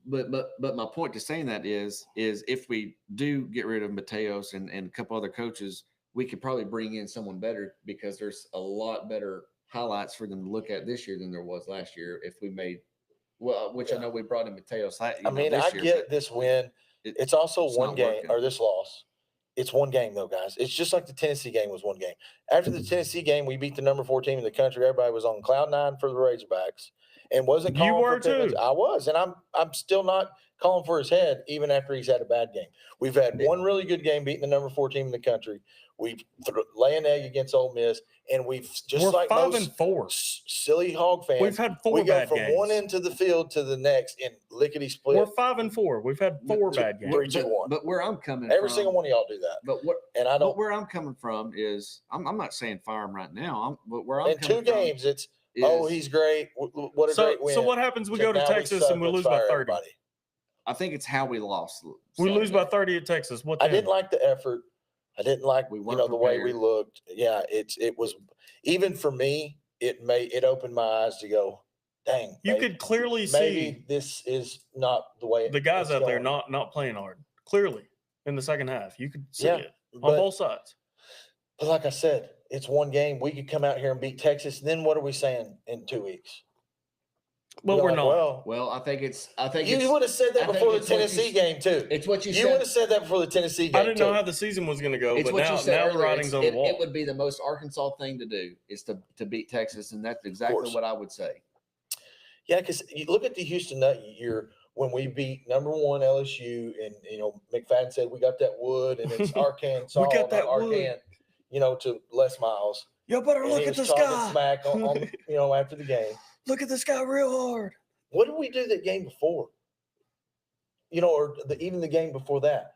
Speaker 1: But my point to saying that is if we do get rid of Mateos and a couple other coaches, we could probably bring in someone better because there's a lot better highlights for them to look at this year than there was last year. If we made which I know we brought in Mateos.
Speaker 3: I mean, I get this win. It's also one game or this loss. It's one game though, guys. It's just like the Tennessee game was one game. After the Tennessee game, we beat the number 4 team in the country. Everybody was on cloud 9 for the Razorbacks and wasn't calling
Speaker 2: You were
Speaker 3: for Pickens.
Speaker 2: too.
Speaker 3: I was, and I'm still not calling for his head even after he's had a bad game. We've had one really good game beating the number 4 team in the country. We lay an egg against Ole Miss, and we've just
Speaker 2: We're
Speaker 3: like
Speaker 2: 5-4.
Speaker 3: most silly Hog fans.
Speaker 2: We've had 4
Speaker 3: we go
Speaker 2: bad
Speaker 3: from
Speaker 2: games.
Speaker 3: one end of the field to the next in lickety split.
Speaker 2: We're 5-4. We've had 4 bad games.
Speaker 3: 3, 2, 1.
Speaker 1: But where I'm coming
Speaker 3: Every
Speaker 1: from,
Speaker 3: single one of y'all do that. And I
Speaker 1: But
Speaker 3: don't.
Speaker 1: where I'm coming from is I'm not saying fire him right now. But where I'm
Speaker 3: In 2
Speaker 1: coming from
Speaker 3: games, it's
Speaker 1: is,
Speaker 3: he's great. What a
Speaker 2: So,
Speaker 3: great win.
Speaker 2: so what happens? We go to
Speaker 3: Now
Speaker 2: Texas
Speaker 3: suck,
Speaker 2: and we
Speaker 3: let's
Speaker 2: lose by
Speaker 3: fire
Speaker 2: 30.
Speaker 3: everybody.
Speaker 1: I think it's how we lost.
Speaker 2: We lose by
Speaker 1: Saturday.
Speaker 2: 30 at Texas. What?
Speaker 3: I
Speaker 2: then?
Speaker 3: didn't like the effort. I didn't like
Speaker 1: We
Speaker 3: the
Speaker 1: weren't
Speaker 3: way we
Speaker 1: prepared.
Speaker 3: looked. Yeah, it was even for me. It opened my eyes to go, dang.
Speaker 2: You
Speaker 3: maybe-
Speaker 2: could clearly
Speaker 3: maybe
Speaker 2: see
Speaker 3: this is not the way
Speaker 2: the guys
Speaker 3: it's
Speaker 2: out there
Speaker 3: going.
Speaker 2: not playing hard. Clearly, in the second half, you could see
Speaker 3: Yeah,
Speaker 2: it on
Speaker 3: but-
Speaker 2: both sides.
Speaker 3: But like I said, it's one game. We could come out here and beat Texas. Then what are we saying in 2 weeks?
Speaker 2: But
Speaker 3: We're
Speaker 2: we're
Speaker 3: like,
Speaker 2: not.
Speaker 1: Well, I think it's.
Speaker 3: You would have said
Speaker 1: I
Speaker 3: that
Speaker 1: think
Speaker 3: before the
Speaker 1: it's what you
Speaker 3: Tennessee
Speaker 1: s-
Speaker 3: game too.
Speaker 1: It's what you
Speaker 3: You would
Speaker 1: said.
Speaker 3: have said that before the Tennessee game.
Speaker 2: I didn't know
Speaker 3: too.
Speaker 2: how the season was going to go,
Speaker 1: It's
Speaker 2: but
Speaker 1: what
Speaker 2: now,
Speaker 1: you said
Speaker 2: now the
Speaker 1: earlier.
Speaker 2: writing's on the wall.
Speaker 1: It would be the most Arkansas thing to do is to beat Texas, and that's exactly
Speaker 3: course.
Speaker 1: what I would say.
Speaker 3: Yeah, because you look at the Houston Nut year when we beat number 1 LSU, and McFadden said we got that wood, and it's Arkansas,
Speaker 2: We got that
Speaker 3: not
Speaker 2: wood.
Speaker 3: Arkan, to Les Miles.
Speaker 2: Y'all better
Speaker 3: And
Speaker 2: look
Speaker 3: he
Speaker 2: at
Speaker 3: was
Speaker 2: the
Speaker 3: talking
Speaker 2: sky.
Speaker 3: smack on after the game.
Speaker 2: Look at the sky real hard.
Speaker 3: What did we do that game before? Or even the game before that.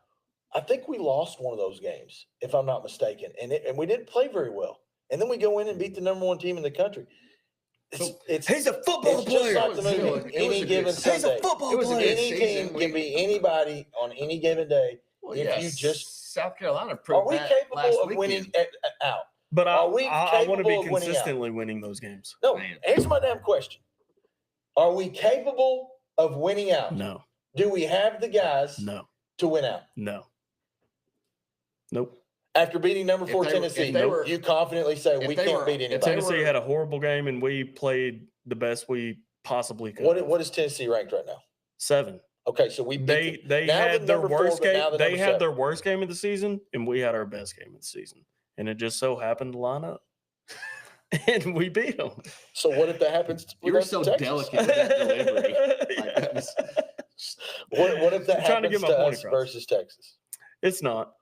Speaker 3: I think we lost one of those games, if I'm not mistaken, and we didn't play very well. And then we go in and beat the number 1 team in the country. It's
Speaker 2: He's a football
Speaker 3: it's just
Speaker 2: player.
Speaker 3: like the movie.
Speaker 1: It was a
Speaker 3: Any
Speaker 1: good
Speaker 3: given
Speaker 1: season.
Speaker 2: He's a
Speaker 3: Sunday,
Speaker 2: football
Speaker 1: It was a
Speaker 2: player.
Speaker 1: good
Speaker 3: any
Speaker 1: season.
Speaker 3: team can be anybody on any given day.
Speaker 1: Well,
Speaker 3: If
Speaker 1: yeah,
Speaker 3: you just-
Speaker 1: South Carolina
Speaker 3: Are
Speaker 1: proved
Speaker 3: we
Speaker 1: that last
Speaker 3: capable of
Speaker 1: weekend.
Speaker 3: winning out?
Speaker 2: But
Speaker 3: Are we
Speaker 2: I want to be
Speaker 3: capable of winning out?
Speaker 2: consistently winning those games.
Speaker 3: No,
Speaker 1: Man.
Speaker 3: answer my damn question. Are we capable of winning out?
Speaker 2: No,
Speaker 3: Do we have the guys
Speaker 2: no,
Speaker 3: to win out?
Speaker 2: no. Nope.
Speaker 3: After beating number
Speaker 1: If
Speaker 3: 4
Speaker 1: they were- if
Speaker 3: Tennessee,
Speaker 1: they were-
Speaker 3: you confidently say
Speaker 1: if
Speaker 3: we
Speaker 1: they
Speaker 3: can't
Speaker 1: were-
Speaker 3: beat
Speaker 1: if
Speaker 3: anybody.
Speaker 1: they
Speaker 2: Tennessee
Speaker 1: were-
Speaker 2: had a horrible game, and we played the best we possibly could.
Speaker 3: What is Tennessee ranked right now?
Speaker 2: 7.
Speaker 3: Okay, so we beat
Speaker 2: They
Speaker 3: now the
Speaker 2: had their
Speaker 3: number 4,
Speaker 2: worst
Speaker 3: but now
Speaker 2: game.
Speaker 3: the
Speaker 2: They
Speaker 3: number
Speaker 2: had
Speaker 3: 7.
Speaker 2: their worst game of the season, and we had our best game of the season. And it just so happened to line up, and we beat them.
Speaker 3: So what if that happens?
Speaker 1: You
Speaker 3: with
Speaker 1: were
Speaker 3: us
Speaker 1: so
Speaker 3: in Texas?
Speaker 1: delicate with that delivery. Like, that was-
Speaker 3: What if that
Speaker 2: I'm trying to
Speaker 3: happens
Speaker 2: get
Speaker 3: to,
Speaker 2: my point
Speaker 3: us
Speaker 2: across.
Speaker 3: versus Texas?
Speaker 2: It's not.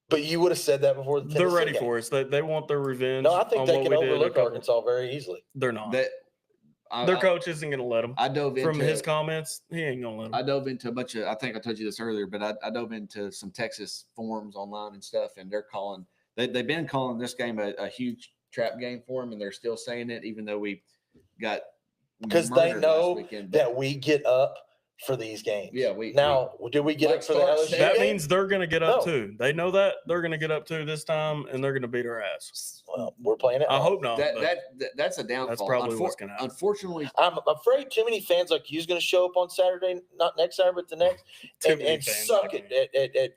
Speaker 3: But you would have said that before the Tennessee
Speaker 2: They're ready
Speaker 3: game.
Speaker 2: for us. They want their revenge.
Speaker 3: No, I think
Speaker 2: on
Speaker 3: they
Speaker 2: what
Speaker 3: can
Speaker 2: we did a
Speaker 3: overlook
Speaker 2: couple-
Speaker 3: Arkansas very easily.
Speaker 2: They're not.
Speaker 1: that I,
Speaker 2: Their
Speaker 1: I-
Speaker 2: coach isn't going to let them.
Speaker 1: I dove into
Speaker 2: From his comments, he ain't going to let them.
Speaker 1: I dove into a bunch of. I think I told you this earlier, but I dove into some Texas forums online and stuff, and they're calling. They've been calling this game a huge trap game for them, and they're still saying it, even though we got
Speaker 3: Because they
Speaker 1: murdered last
Speaker 3: know
Speaker 1: weekend. But
Speaker 3: that we get up for these games.
Speaker 1: Yeah, we-
Speaker 3: now do we get
Speaker 1: like
Speaker 3: up for the
Speaker 1: Stark
Speaker 3: LSU
Speaker 1: said-
Speaker 2: That
Speaker 3: game?
Speaker 2: means they're going to get up
Speaker 3: No.
Speaker 2: too. They know that they're going to get up too this time, and they're going to beat our ass.
Speaker 3: Well, we're playing it.
Speaker 2: I hope not.
Speaker 1: that,
Speaker 2: but
Speaker 1: that's a downfall.
Speaker 2: probably what's gonna happen.
Speaker 1: Unfortunately,
Speaker 3: I'm afraid too many fans like you's going to show up on Saturday, not next Saturday, but the next,
Speaker 2: Too
Speaker 3: and,
Speaker 2: many
Speaker 3: and
Speaker 2: fans
Speaker 3: suck
Speaker 2: like
Speaker 3: at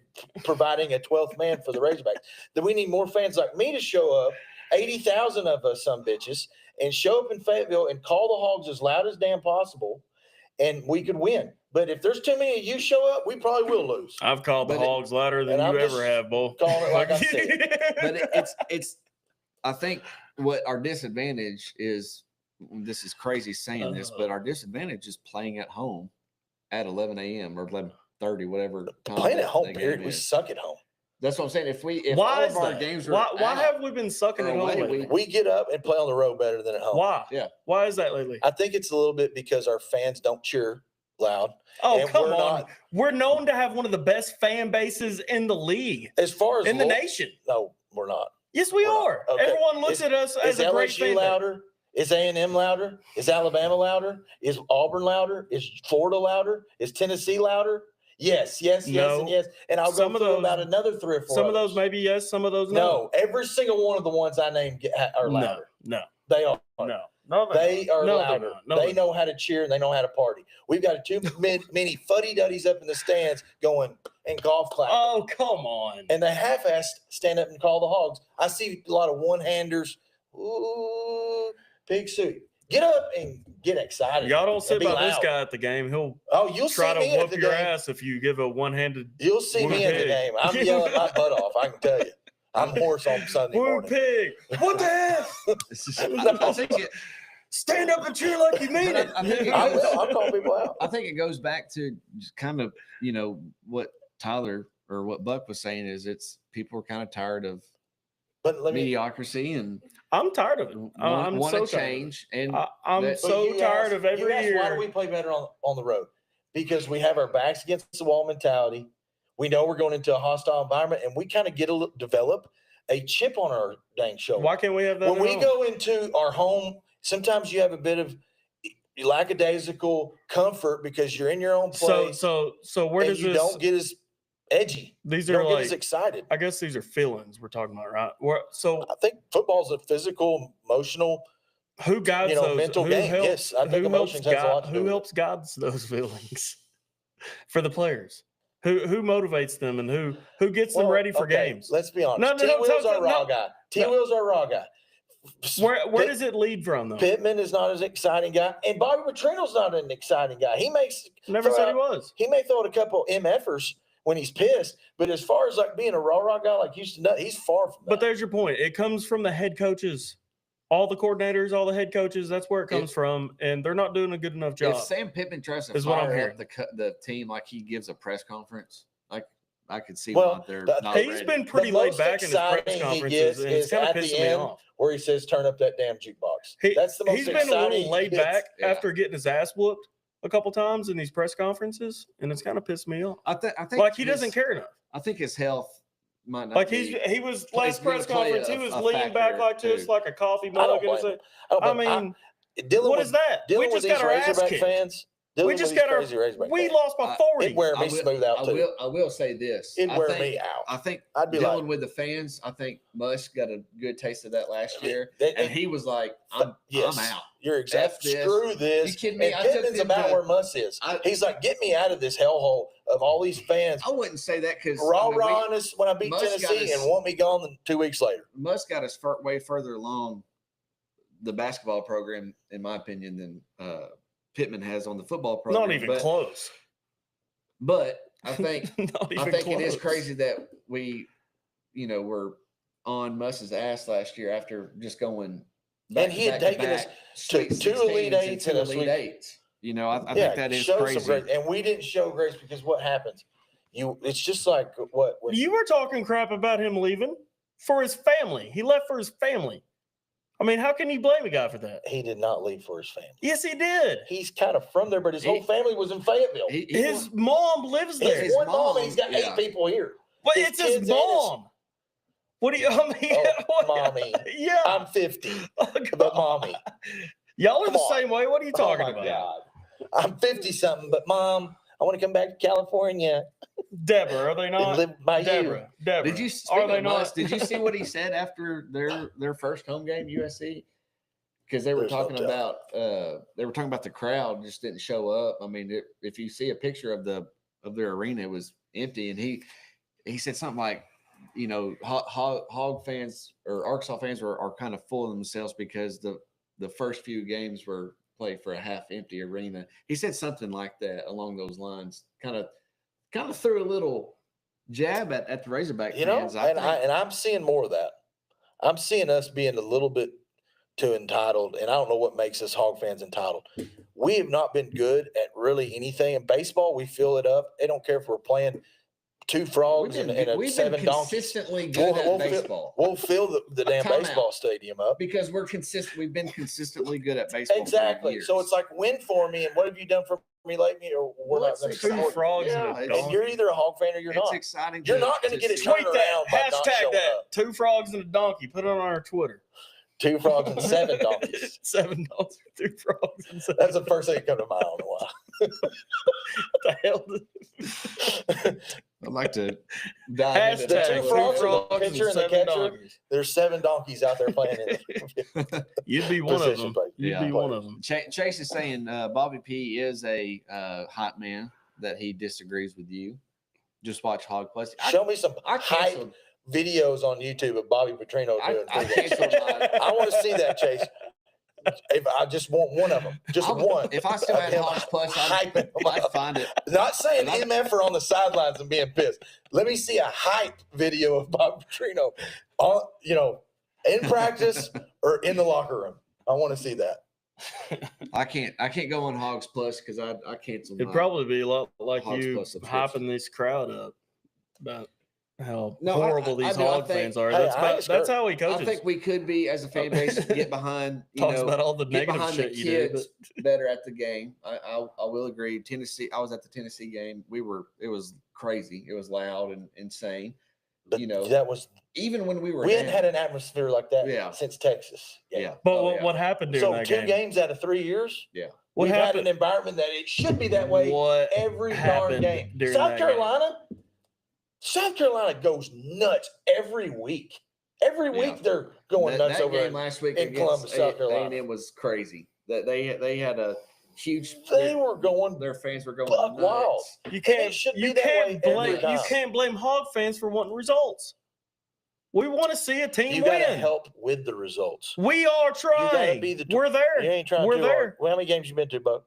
Speaker 3: providing a 12th man for the Razorbacks. Then we need more fans like me to show up, 80,000 of us, some bitches, and show up in Fayetteville and call the Hogs as loud as damn possible, and we could win. But if there's too many of you show up, we probably will lose.
Speaker 2: I've called the
Speaker 1: But it-
Speaker 2: Hogs louder than
Speaker 3: and I'm
Speaker 2: you
Speaker 3: just
Speaker 2: ever have, Bull.
Speaker 3: calling it like I said.
Speaker 1: but it's. I think what our disadvantage is. This is crazy saying this, but our disadvantage is playing at home at 11 a.m. or 11:30, whatever. time
Speaker 3: Playing at
Speaker 1: that
Speaker 3: home,
Speaker 1: game
Speaker 3: period. We
Speaker 1: is.
Speaker 3: suck at home.
Speaker 1: That's what I'm saying. If
Speaker 2: Why
Speaker 1: all
Speaker 2: is
Speaker 1: of our
Speaker 2: that?
Speaker 1: games are
Speaker 2: Why
Speaker 1: out
Speaker 2: have we been sucking
Speaker 1: or
Speaker 2: at home
Speaker 1: away,
Speaker 2: lately?
Speaker 3: We get up and play on the road better than at home.
Speaker 2: Why?
Speaker 1: Yeah.
Speaker 2: Why is that lately?
Speaker 3: I think it's a little bit because our fans don't cheer loud.
Speaker 2: Oh,
Speaker 3: and
Speaker 2: come
Speaker 3: we're
Speaker 2: on.
Speaker 3: not-
Speaker 2: We're known to have one of the best fan bases in the league,
Speaker 3: As far as
Speaker 2: in the
Speaker 3: lo-
Speaker 2: nation.
Speaker 3: No, we're not.
Speaker 2: Yes, we
Speaker 3: We're not.
Speaker 2: are.
Speaker 3: Okay.
Speaker 2: Everyone looks
Speaker 3: Is-
Speaker 2: at us
Speaker 3: Is
Speaker 2: as a great
Speaker 3: LSU
Speaker 2: fan.
Speaker 3: louder? Is A&M louder? Is Alabama louder? Is Auburn louder? Is Florida louder? Is Tennessee louder? Yes, yes, yes,
Speaker 2: No.
Speaker 3: and yes. And I'll
Speaker 2: Some
Speaker 3: go
Speaker 2: of
Speaker 3: through
Speaker 2: those-
Speaker 3: about another 3 or 4.
Speaker 2: Some of those
Speaker 3: others.
Speaker 2: maybe yes, some of those no.
Speaker 3: No, every single one of the ones I named are
Speaker 2: No,
Speaker 3: louder.
Speaker 2: no,
Speaker 3: They are.
Speaker 2: no.
Speaker 3: They are
Speaker 2: No, they're
Speaker 3: louder.
Speaker 2: not. No,
Speaker 3: they
Speaker 2: they're
Speaker 3: know how to cheer and they know how to party. We've got too many fuddy-duddies up in the stands going and golf clapping.
Speaker 2: Oh, come on.
Speaker 3: And they half-assed stand up and call the hogs. I see a lot of one-handers. Ooh, pig suit. Get up and get excited.
Speaker 2: Y'all don't sit
Speaker 3: and be
Speaker 2: by this
Speaker 3: loud.
Speaker 2: guy at the game. He'll
Speaker 3: Oh, you'll
Speaker 2: try
Speaker 3: see
Speaker 2: to
Speaker 3: me at
Speaker 2: whoop
Speaker 3: the
Speaker 2: your
Speaker 3: game.
Speaker 2: ass if you give a one-handed
Speaker 3: You'll see me at the
Speaker 2: Pig.
Speaker 3: game. I'm yelling my butt off. I can tell you. I'm hoarse on Sunday
Speaker 2: woo
Speaker 3: morning.
Speaker 2: pig. What the hell?
Speaker 1: I think it,
Speaker 2: Stand up and cheer like you mean
Speaker 1: But
Speaker 2: it.
Speaker 1: I think it
Speaker 3: I
Speaker 1: goes-
Speaker 3: will. I'll call people out.
Speaker 1: I think it goes back to just kind of, what Tyler or what Buck was saying is it's people are kind of tired of
Speaker 3: But let me.
Speaker 1: mediocrity and
Speaker 2: I'm tired of it. I'm
Speaker 1: want
Speaker 2: so
Speaker 1: to
Speaker 2: tired.
Speaker 1: change. And
Speaker 2: I'm
Speaker 1: that-
Speaker 3: But
Speaker 2: so
Speaker 3: you
Speaker 2: tired
Speaker 3: asked-
Speaker 2: of every
Speaker 3: you asked,
Speaker 2: year.
Speaker 3: Why do we play better on the road? Because we have our backs against the wall mentality. We know we're going into a hostile environment, and we kind of develop a chip on our dang shoulder.
Speaker 2: Why can't we have that?
Speaker 3: When
Speaker 2: at
Speaker 3: we
Speaker 2: home?
Speaker 3: go into our home, sometimes you have a bit of lackadaisical comfort because you're in your own place.
Speaker 2: So where
Speaker 3: and
Speaker 2: does
Speaker 3: you
Speaker 2: this?
Speaker 3: don't get as edgy.
Speaker 2: These
Speaker 3: You
Speaker 2: are
Speaker 3: don't get
Speaker 2: like.
Speaker 3: as excited.
Speaker 2: I guess these are feelings we're talking about, right? So
Speaker 3: I think football's a physical, emotional.
Speaker 2: who guides those?
Speaker 3: mental
Speaker 2: who
Speaker 3: game.
Speaker 2: Helps,
Speaker 3: Yes, I think
Speaker 2: who helps
Speaker 3: emotions has a lot to do
Speaker 2: who
Speaker 3: with it.
Speaker 2: helps guides those feelings for the players? Who motivates them and who gets them
Speaker 3: Well,
Speaker 2: ready for
Speaker 3: okay,
Speaker 2: games?
Speaker 3: Let's be honest.
Speaker 2: No,
Speaker 3: T. Will's
Speaker 2: no,
Speaker 3: our raw
Speaker 2: no.
Speaker 3: guy. T. Will's our raw guy.
Speaker 2: Where
Speaker 3: Pitt-
Speaker 2: does it lead from though?
Speaker 3: Pittman is not as exciting guy, and Bobby Petrino's not an exciting guy.
Speaker 2: Never said he was.
Speaker 3: He may throw out a couple MFers when he's pissed, but as far as like being a raw guy like Houston does, he's far from that.
Speaker 2: But there's your point. It comes from the head coaches, all the coordinators, all the head coaches. That's where it comes from, and they're not doing a good enough job.
Speaker 1: if Sam Pittman tries to
Speaker 2: is what I'm
Speaker 1: fire
Speaker 2: hearing.
Speaker 1: up the team like he gives a press conference, like I could see
Speaker 3: Well,
Speaker 1: why they're
Speaker 3: the-
Speaker 1: not
Speaker 2: He's
Speaker 1: ready.
Speaker 2: been pretty
Speaker 3: The
Speaker 2: laid
Speaker 3: most
Speaker 2: back in his press
Speaker 3: exciting he
Speaker 2: conferences,
Speaker 3: gets
Speaker 2: and it's
Speaker 3: is
Speaker 2: kind of
Speaker 3: at the
Speaker 2: pissing me
Speaker 3: end
Speaker 2: off.
Speaker 3: where he says, "Turn up that damn jukebox." That's the most
Speaker 2: He's been a
Speaker 3: exciting
Speaker 2: little laid
Speaker 3: he gets.
Speaker 2: back
Speaker 1: Yeah.
Speaker 2: after getting his ass whooped a couple times in these press conferences, and it's kind of pissed me off.
Speaker 1: I think
Speaker 2: Like he doesn't care enough.
Speaker 1: I think his health might not
Speaker 2: Like
Speaker 1: be.
Speaker 2: he was
Speaker 1: gonna
Speaker 2: last press
Speaker 1: play
Speaker 2: conference, he
Speaker 1: a-
Speaker 2: was
Speaker 1: a
Speaker 2: leaning back
Speaker 1: factor,
Speaker 2: like this,
Speaker 1: too.
Speaker 2: like a coffee
Speaker 3: I don't
Speaker 2: mug. And
Speaker 3: blame
Speaker 2: it's
Speaker 3: him.
Speaker 2: like,
Speaker 3: I
Speaker 2: I mean,
Speaker 3: dealing
Speaker 2: what
Speaker 3: with
Speaker 2: is that?
Speaker 3: dealing
Speaker 2: We
Speaker 3: with
Speaker 2: just got
Speaker 3: these
Speaker 2: our ass
Speaker 3: Razorback
Speaker 2: kicked.
Speaker 3: fans. Dealing
Speaker 2: We
Speaker 3: with
Speaker 2: just
Speaker 3: these
Speaker 2: got our.
Speaker 3: crazy Razorback
Speaker 2: We
Speaker 3: fans.
Speaker 2: lost by 40.
Speaker 3: It'd wear me smooth out too.
Speaker 1: I will say this.
Speaker 3: It'd
Speaker 1: I
Speaker 3: wear
Speaker 1: think-
Speaker 3: me out.
Speaker 1: I think
Speaker 3: I'd be
Speaker 1: dealing
Speaker 3: like,
Speaker 1: with the fans. I think Musk got a good taste of that last year,
Speaker 3: They-
Speaker 1: and he was like, "I'm
Speaker 3: yes,
Speaker 1: out."
Speaker 3: You're exactly.
Speaker 1: F this.
Speaker 3: Screw this.
Speaker 1: You kidding me?
Speaker 3: And
Speaker 1: I took
Speaker 3: Pittman's
Speaker 1: them
Speaker 3: about
Speaker 1: to-
Speaker 3: where Muss is. He's like, get me out of this hellhole of all these fans
Speaker 1: I wouldn't say that because
Speaker 3: rah-rahing us when I beat
Speaker 1: Muss got
Speaker 3: Tennessee
Speaker 1: us-
Speaker 3: and want me gone 2 weeks later.
Speaker 1: Musk got us way further along the basketball program, in my opinion, than Pittman has on the football program.
Speaker 2: Not even
Speaker 1: but,
Speaker 2: close.
Speaker 1: But I think
Speaker 2: Not even
Speaker 1: I think it is
Speaker 2: close.
Speaker 1: crazy that we, were on Musk's ass last year after just going.
Speaker 3: And he had taken us to two Elite Eights and a Sweet-
Speaker 1: Eights. I think that is
Speaker 3: show
Speaker 1: crazy.
Speaker 3: some grace. And we didn't show grace because what happens? It's just like what when
Speaker 2: You were talking crap about him leaving for his family. He left for his family. I mean, how can you blame a guy for that?
Speaker 3: he did not leave for his family.
Speaker 2: Yes, he did.
Speaker 3: He's kind of from there, but his whole
Speaker 1: He-
Speaker 3: family was in Fayetteville.
Speaker 1: He
Speaker 2: His mom lives there.
Speaker 3: His one mom,
Speaker 1: mom,
Speaker 3: he's got
Speaker 1: yeah.
Speaker 3: 8 people here.
Speaker 2: But
Speaker 3: his
Speaker 2: it's his
Speaker 3: kids and his-
Speaker 2: mom. What do you? I mean,
Speaker 3: Oh,
Speaker 2: what-
Speaker 3: mommy.
Speaker 2: Yeah.
Speaker 3: I'm 50,
Speaker 2: Come
Speaker 3: but
Speaker 2: on.
Speaker 3: mommy.
Speaker 2: Y'all are
Speaker 3: come
Speaker 2: the
Speaker 3: on.
Speaker 2: same way. What are you talking
Speaker 3: Oh my
Speaker 2: about?
Speaker 3: God. I'm 50 something, but mom, I want to come back to California
Speaker 2: Deborah, are they
Speaker 3: and
Speaker 2: not?
Speaker 3: live by you.
Speaker 2: Deborah.
Speaker 1: Did you
Speaker 2: Are
Speaker 1: speak
Speaker 2: they
Speaker 1: of
Speaker 2: not?
Speaker 1: Musk, did you see what he said after their first home game, USC? Because they were
Speaker 3: There's no
Speaker 1: talking about the crowd just didn't show up. I mean, if you see a picture of their arena, it was empty, and he said something like, Hog fans or Arkansas fans are kind of full of themselves because the first few games were played for a half empty arena. He said something like that along those lines. Kind of threw a little jab at the Razorback
Speaker 3: You know,
Speaker 1: fans.
Speaker 3: and I'm seeing more of that. I'm seeing us being a little bit too entitled, and I don't know what makes us Hog fans entitled. We have not been good at really anything. In baseball, we fill it up. They don't care if we're playing 2 frogs and a 7 donkeys.
Speaker 1: consistently good at baseball
Speaker 3: We'll fill the damn
Speaker 1: Time out.
Speaker 3: baseball stadium up.
Speaker 1: because we're consistent. We've been consistently good at baseball. for
Speaker 3: Exactly. So
Speaker 1: years.
Speaker 3: it's like, win for me, and what have you done for me lately? Or we're
Speaker 1: Well,
Speaker 3: not going
Speaker 1: it's
Speaker 3: to
Speaker 2: Two
Speaker 1: exciting.
Speaker 2: frogs
Speaker 1: Yeah,
Speaker 2: and a
Speaker 1: it's-
Speaker 3: And
Speaker 2: donkey.
Speaker 3: you're either a Hog fan or you're
Speaker 1: it's
Speaker 3: not.
Speaker 1: exciting.
Speaker 3: You're not gonna get it
Speaker 2: Tweet
Speaker 3: turned
Speaker 2: that.
Speaker 3: around by not
Speaker 2: Hashtag
Speaker 3: showing
Speaker 2: that.
Speaker 3: up.
Speaker 2: 2 frogs and a donkey. Put it on our Twitter.
Speaker 3: 2 frogs and 7 donkeys.
Speaker 2: $7 for 2 frogs and 7
Speaker 3: That's the first thing that come to mind. I don't know why.
Speaker 2: What the hell?
Speaker 1: I'd like to dive into
Speaker 3: The
Speaker 2: Hashtag
Speaker 3: two
Speaker 1: that.
Speaker 2: two
Speaker 3: frogs,
Speaker 2: frogs
Speaker 3: the
Speaker 2: and
Speaker 3: pitcher and the
Speaker 2: 7
Speaker 3: catcher.
Speaker 2: donkeys.
Speaker 3: There's 7 donkeys out there playing in
Speaker 2: You'd be one of
Speaker 3: position
Speaker 2: them.
Speaker 3: play.
Speaker 2: You'd
Speaker 1: Yeah.
Speaker 2: be one of them.
Speaker 1: Chase is saying Bobby P is a hot man, that he disagrees with you. Just watch Hog Plus.
Speaker 3: Show me some
Speaker 1: I
Speaker 3: hype
Speaker 1: canceled.
Speaker 3: videos on YouTube of Bobby Petrino doing
Speaker 1: I
Speaker 3: pregame.
Speaker 1: canceled my.
Speaker 3: I want to see that, Chase. If I just want one of them, just one.
Speaker 1: If I still
Speaker 3: of
Speaker 1: had
Speaker 3: him
Speaker 1: Hogs Plus,
Speaker 3: hyping them
Speaker 1: I'd
Speaker 3: up.
Speaker 1: find it.
Speaker 3: Not saying
Speaker 1: And
Speaker 3: MF on the sidelines and being pissed. Let me see a hype video of Bob Petrino, on, in practice or in the locker room. I want to see that.
Speaker 1: I can't go on Hogs Plus because I canceled.
Speaker 2: It'd
Speaker 1: my-
Speaker 2: probably be a lot like
Speaker 1: Hogs
Speaker 2: you
Speaker 1: Plus subscription.
Speaker 2: hyping this crowd up about how
Speaker 1: No, I-
Speaker 2: horrible
Speaker 1: I
Speaker 2: these
Speaker 1: do. I
Speaker 2: Hog
Speaker 1: think-
Speaker 2: fans are.
Speaker 3: Hey,
Speaker 2: That's,
Speaker 3: I
Speaker 2: about,
Speaker 3: ain't
Speaker 2: that's
Speaker 3: scared.
Speaker 2: how he coaches.
Speaker 1: I think we could be as a fan base get behind.
Speaker 2: Talks about all the
Speaker 1: get
Speaker 2: negative
Speaker 1: behind
Speaker 2: shit
Speaker 1: the
Speaker 2: you do.
Speaker 1: kids better at the game. I will agree. Tennessee. I was at the Tennessee game. It was crazy. It was loud and insane.
Speaker 3: But
Speaker 1: You
Speaker 3: that was
Speaker 1: Even when we were
Speaker 3: we hadn't
Speaker 1: down.
Speaker 3: had an atmosphere like that
Speaker 1: Yeah.
Speaker 3: since Texas.
Speaker 1: Yeah.
Speaker 2: But
Speaker 1: Oh,
Speaker 2: what,
Speaker 1: yeah.
Speaker 2: what happened during
Speaker 3: So
Speaker 2: that
Speaker 3: 2
Speaker 2: game?
Speaker 3: games out of 3 years,
Speaker 2: What
Speaker 3: we've had
Speaker 2: happened?
Speaker 3: an environment that it should be that way
Speaker 2: What
Speaker 3: every darn
Speaker 2: happened
Speaker 3: game.
Speaker 2: during
Speaker 3: South
Speaker 2: that game?
Speaker 3: Carolina goes nuts every week. Every
Speaker 1: Yeah.
Speaker 3: week they're going nuts
Speaker 1: that
Speaker 3: over
Speaker 1: game
Speaker 3: it.
Speaker 1: last week
Speaker 3: in
Speaker 1: against
Speaker 3: Columbus, South Carolina.
Speaker 1: A&M was crazy. That they had a huge.
Speaker 3: They were going
Speaker 1: Their fans were going
Speaker 3: buck
Speaker 1: nuts.
Speaker 3: wild.
Speaker 2: You
Speaker 3: it
Speaker 2: can't.
Speaker 3: should be
Speaker 2: You
Speaker 3: that
Speaker 2: can't
Speaker 3: way every
Speaker 2: blame. You
Speaker 3: time.
Speaker 2: can't blame Hog fans for wanting results. We want to see a team
Speaker 3: You got to
Speaker 2: win.
Speaker 3: help with the results.
Speaker 2: We are
Speaker 3: gotta
Speaker 2: trying.
Speaker 3: be the-
Speaker 2: We're there.
Speaker 3: You ain't trying
Speaker 2: We're
Speaker 3: too
Speaker 2: there.
Speaker 3: hard. Well, how many games you been to, Buck?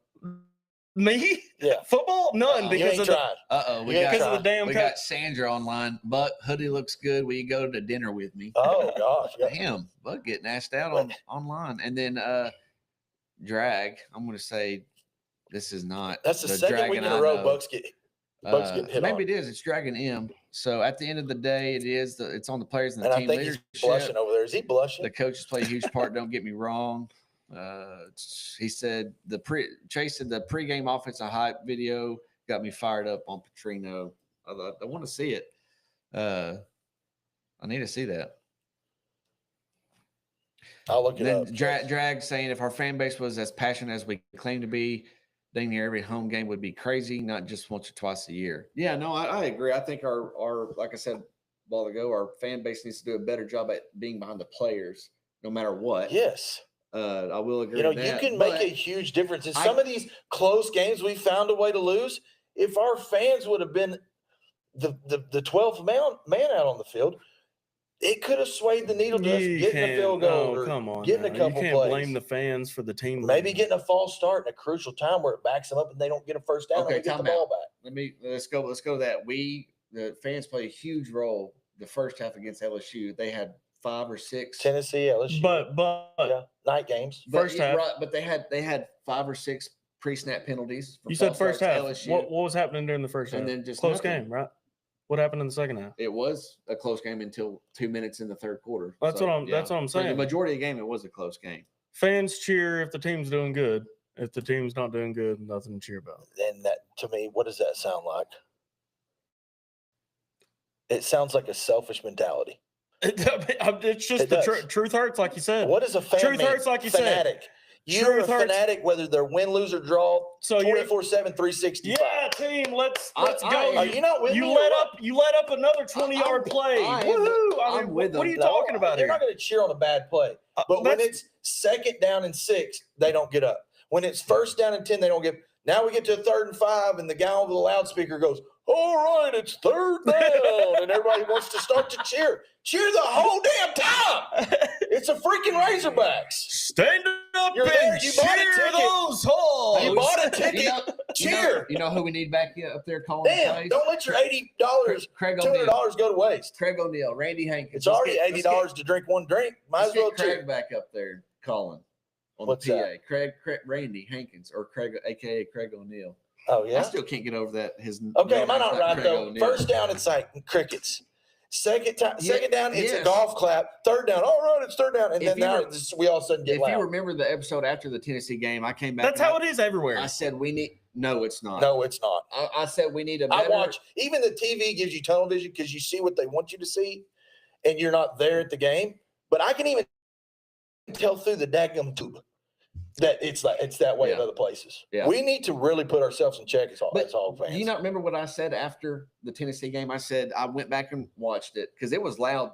Speaker 2: Me?
Speaker 3: Yeah.
Speaker 2: Football? None
Speaker 1: You
Speaker 3: You
Speaker 2: because
Speaker 3: ain't
Speaker 2: of the,
Speaker 3: tried.
Speaker 1: We
Speaker 3: You ain't
Speaker 1: got
Speaker 2: because of the
Speaker 3: tried.
Speaker 2: damn.
Speaker 1: we
Speaker 2: co-
Speaker 1: got Sandra online. But hoodie looks good. Will you go to dinner with me?
Speaker 3: Oh gosh. Yeah.
Speaker 1: Damn, Buck getting asked out
Speaker 3: What?
Speaker 1: on online. And then drag. I'm gonna say this is not
Speaker 3: That's the second week in
Speaker 1: dragon
Speaker 3: a
Speaker 1: I
Speaker 3: row
Speaker 1: know.
Speaker 3: Bucks getting hit
Speaker 1: Maybe
Speaker 3: on.
Speaker 1: it is. It's Dragon M. So at the end of the day, it's on the players and the
Speaker 3: And I
Speaker 1: team
Speaker 3: think he's
Speaker 1: leadership.
Speaker 3: blushing over there. Is he blushing?
Speaker 1: The coaches play a huge part. Don't get me wrong. He said Chase said the pregame offensive hype video got me fired up on Petrino. I want to see it. I need to see that.
Speaker 3: I'll look it
Speaker 1: Then
Speaker 3: up.
Speaker 1: drag saying if our fan base was as passionate as we claim to be, dang near every home game would be crazy, not just once or twice a year. Yeah, no, I agree. I think our like I said a while ago, our fan base needs to do a better job at being behind the players, no matter what.
Speaker 3: Yes.
Speaker 1: I will agree.
Speaker 3: You know,
Speaker 1: with
Speaker 3: you
Speaker 1: that,
Speaker 3: can make
Speaker 1: but
Speaker 3: a huge difference in
Speaker 1: I-
Speaker 3: some of these close games. We found a way to lose. If our fans would have been the 12th man out on the field, it could have swayed the needle to us
Speaker 2: You
Speaker 3: getting a
Speaker 2: can't-
Speaker 3: field goal
Speaker 2: no,
Speaker 3: or
Speaker 2: come on.
Speaker 3: getting a
Speaker 2: now.
Speaker 3: couple
Speaker 2: You can't
Speaker 3: plays.
Speaker 2: blame the fans for the team.
Speaker 3: maybe
Speaker 2: losing.
Speaker 3: getting a false start in a crucial time where it backs them up and they don't get a first down
Speaker 1: Okay,
Speaker 3: and we get the
Speaker 1: time
Speaker 3: ball
Speaker 1: out.
Speaker 3: back.
Speaker 1: let's go to that. The fans play a huge role the first half against LSU. They had 5 or 6
Speaker 3: Tennessee, LSU,
Speaker 2: But
Speaker 3: yeah, night games.
Speaker 2: first half.
Speaker 1: right, but they had 5 or 6 pre-snap penalties. for
Speaker 2: you said
Speaker 1: false
Speaker 2: first
Speaker 1: starts,
Speaker 2: half.
Speaker 1: LSU.
Speaker 2: What was happening during the first half?
Speaker 1: And then just
Speaker 2: close
Speaker 1: nothing.
Speaker 2: game, right? What happened in the second half?
Speaker 1: It was a close game until 2 minutes in the third quarter.
Speaker 2: That's what I'm
Speaker 1: For the
Speaker 2: saying.
Speaker 1: majority of the game, it was a close game.
Speaker 2: Fans cheer if the team's doing good. If the team's not doing good, nothing to cheer about.
Speaker 3: And that, to me, what does that sound like? It sounds like a selfish mentality.
Speaker 2: It's just
Speaker 3: It
Speaker 2: the
Speaker 3: does.
Speaker 2: truth hurts, like you said.
Speaker 3: What is a fan?
Speaker 2: Truth
Speaker 3: mean?
Speaker 2: hurts, like you said.
Speaker 3: fanatic. You're a
Speaker 2: Truth hurts.
Speaker 3: fanatic, whether they're win, lose, or draw.
Speaker 2: So you're
Speaker 3: 24/7, 365.
Speaker 2: yeah, team. Let's
Speaker 1: I-
Speaker 2: go.
Speaker 3: Are you not with
Speaker 2: You
Speaker 3: me? or
Speaker 2: let
Speaker 3: what?
Speaker 2: up. You let up another 20-yard play.
Speaker 1: I am-
Speaker 2: Woohoo! I
Speaker 1: I'm
Speaker 2: mean,
Speaker 1: with
Speaker 2: what are
Speaker 1: them.
Speaker 2: you
Speaker 3: No,
Speaker 2: talking about
Speaker 3: They're
Speaker 2: here?
Speaker 3: not going to cheer on a bad play. But when
Speaker 2: That's-
Speaker 3: it's second down and 6, they don't get up. When it's first down and 10, they don't get. Now we get to 3rd and 5, and the guy over the loudspeaker goes, "All right, it's 3rd down," and everybody wants to start to cheer. Cheer the whole damn time. It's a freaking Razorbacks.
Speaker 2: Stand up
Speaker 3: You're
Speaker 2: and
Speaker 3: there, you bought a
Speaker 2: cheer
Speaker 3: ticket.
Speaker 2: those hoes.
Speaker 3: You bought a ticket.
Speaker 1: You know,
Speaker 3: Cheer.
Speaker 1: You know who we need back up there calling the
Speaker 3: Damn!
Speaker 1: plays?
Speaker 3: Don't let your $80,
Speaker 1: Craig
Speaker 3: $200
Speaker 1: O'Neal.
Speaker 3: go to waste.
Speaker 1: Craig O'Neal, Randy Hankins.
Speaker 3: It's
Speaker 1: Let's
Speaker 3: already
Speaker 1: get- let's get-
Speaker 3: $80 to drink one drink. Might
Speaker 1: Let's
Speaker 3: as well
Speaker 1: get Craig
Speaker 3: cheer.
Speaker 1: back up there calling on
Speaker 3: What's
Speaker 1: the PA.
Speaker 3: that?
Speaker 1: Craig, Randy Hankins, or Craig, aka Craig O'Neal.
Speaker 3: Oh
Speaker 1: I
Speaker 3: yeah.
Speaker 1: still can't get over that. His
Speaker 3: Okay, am I
Speaker 1: no,
Speaker 3: not
Speaker 1: it's
Speaker 3: right
Speaker 1: Craig
Speaker 3: though?
Speaker 1: O'Neal.
Speaker 3: First down, it's like crickets. Second
Speaker 1: Yeah,
Speaker 3: down, it's a
Speaker 1: yes.
Speaker 3: golf clap. 3rd down, all right, it's 3rd down, and
Speaker 1: If
Speaker 3: then
Speaker 1: you
Speaker 3: now
Speaker 1: were-
Speaker 3: it's, we all of a sudden get
Speaker 1: If
Speaker 3: loud.
Speaker 1: you remember the episode after the Tennessee game, I came back.
Speaker 2: That's
Speaker 1: and
Speaker 2: how it is everywhere.
Speaker 1: I said we need. No, it's not.
Speaker 3: No, it's not.
Speaker 1: I said we need a
Speaker 3: I
Speaker 1: better.
Speaker 3: watch. Even the TV gives you tunnel vision because you see what they want you to see, and you're not there at the game. But I can even tell through the daggum tube that it's that way at
Speaker 1: Yeah.
Speaker 3: other places.
Speaker 1: Yeah.
Speaker 3: We need to really put ourselves in check as
Speaker 1: But
Speaker 3: Hog fans.
Speaker 1: Do you not remember what I said after the Tennessee game? I said I went back and watched it because it was loud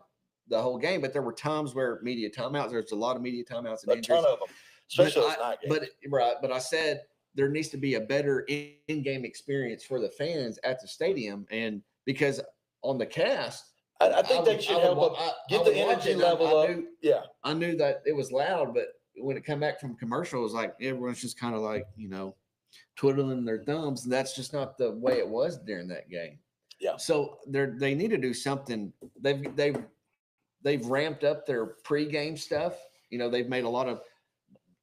Speaker 1: the whole game, but there were times where media timeouts. There's a lot of media timeouts and
Speaker 3: a
Speaker 1: injuries.
Speaker 3: ton of them, especially
Speaker 1: But
Speaker 3: those night games.
Speaker 1: But I said there needs to be a better in-game experience for the fans at the stadium, and because on the cast,
Speaker 3: I think they
Speaker 1: would-
Speaker 3: should
Speaker 1: would
Speaker 3: help
Speaker 1: wa-
Speaker 3: them
Speaker 1: I-
Speaker 3: get
Speaker 1: I
Speaker 3: the
Speaker 1: would watch
Speaker 3: energy
Speaker 1: it, and
Speaker 3: level up.
Speaker 1: knew,
Speaker 3: Yeah.
Speaker 1: I knew that it was loud, but when it come back from commercial, it was like everyone's just kind of like twiddling their thumbs, and that's just not the way it was during that game.
Speaker 3: Yeah.
Speaker 1: So they need to do something. They've ramped up their pregame stuff. They've made a lot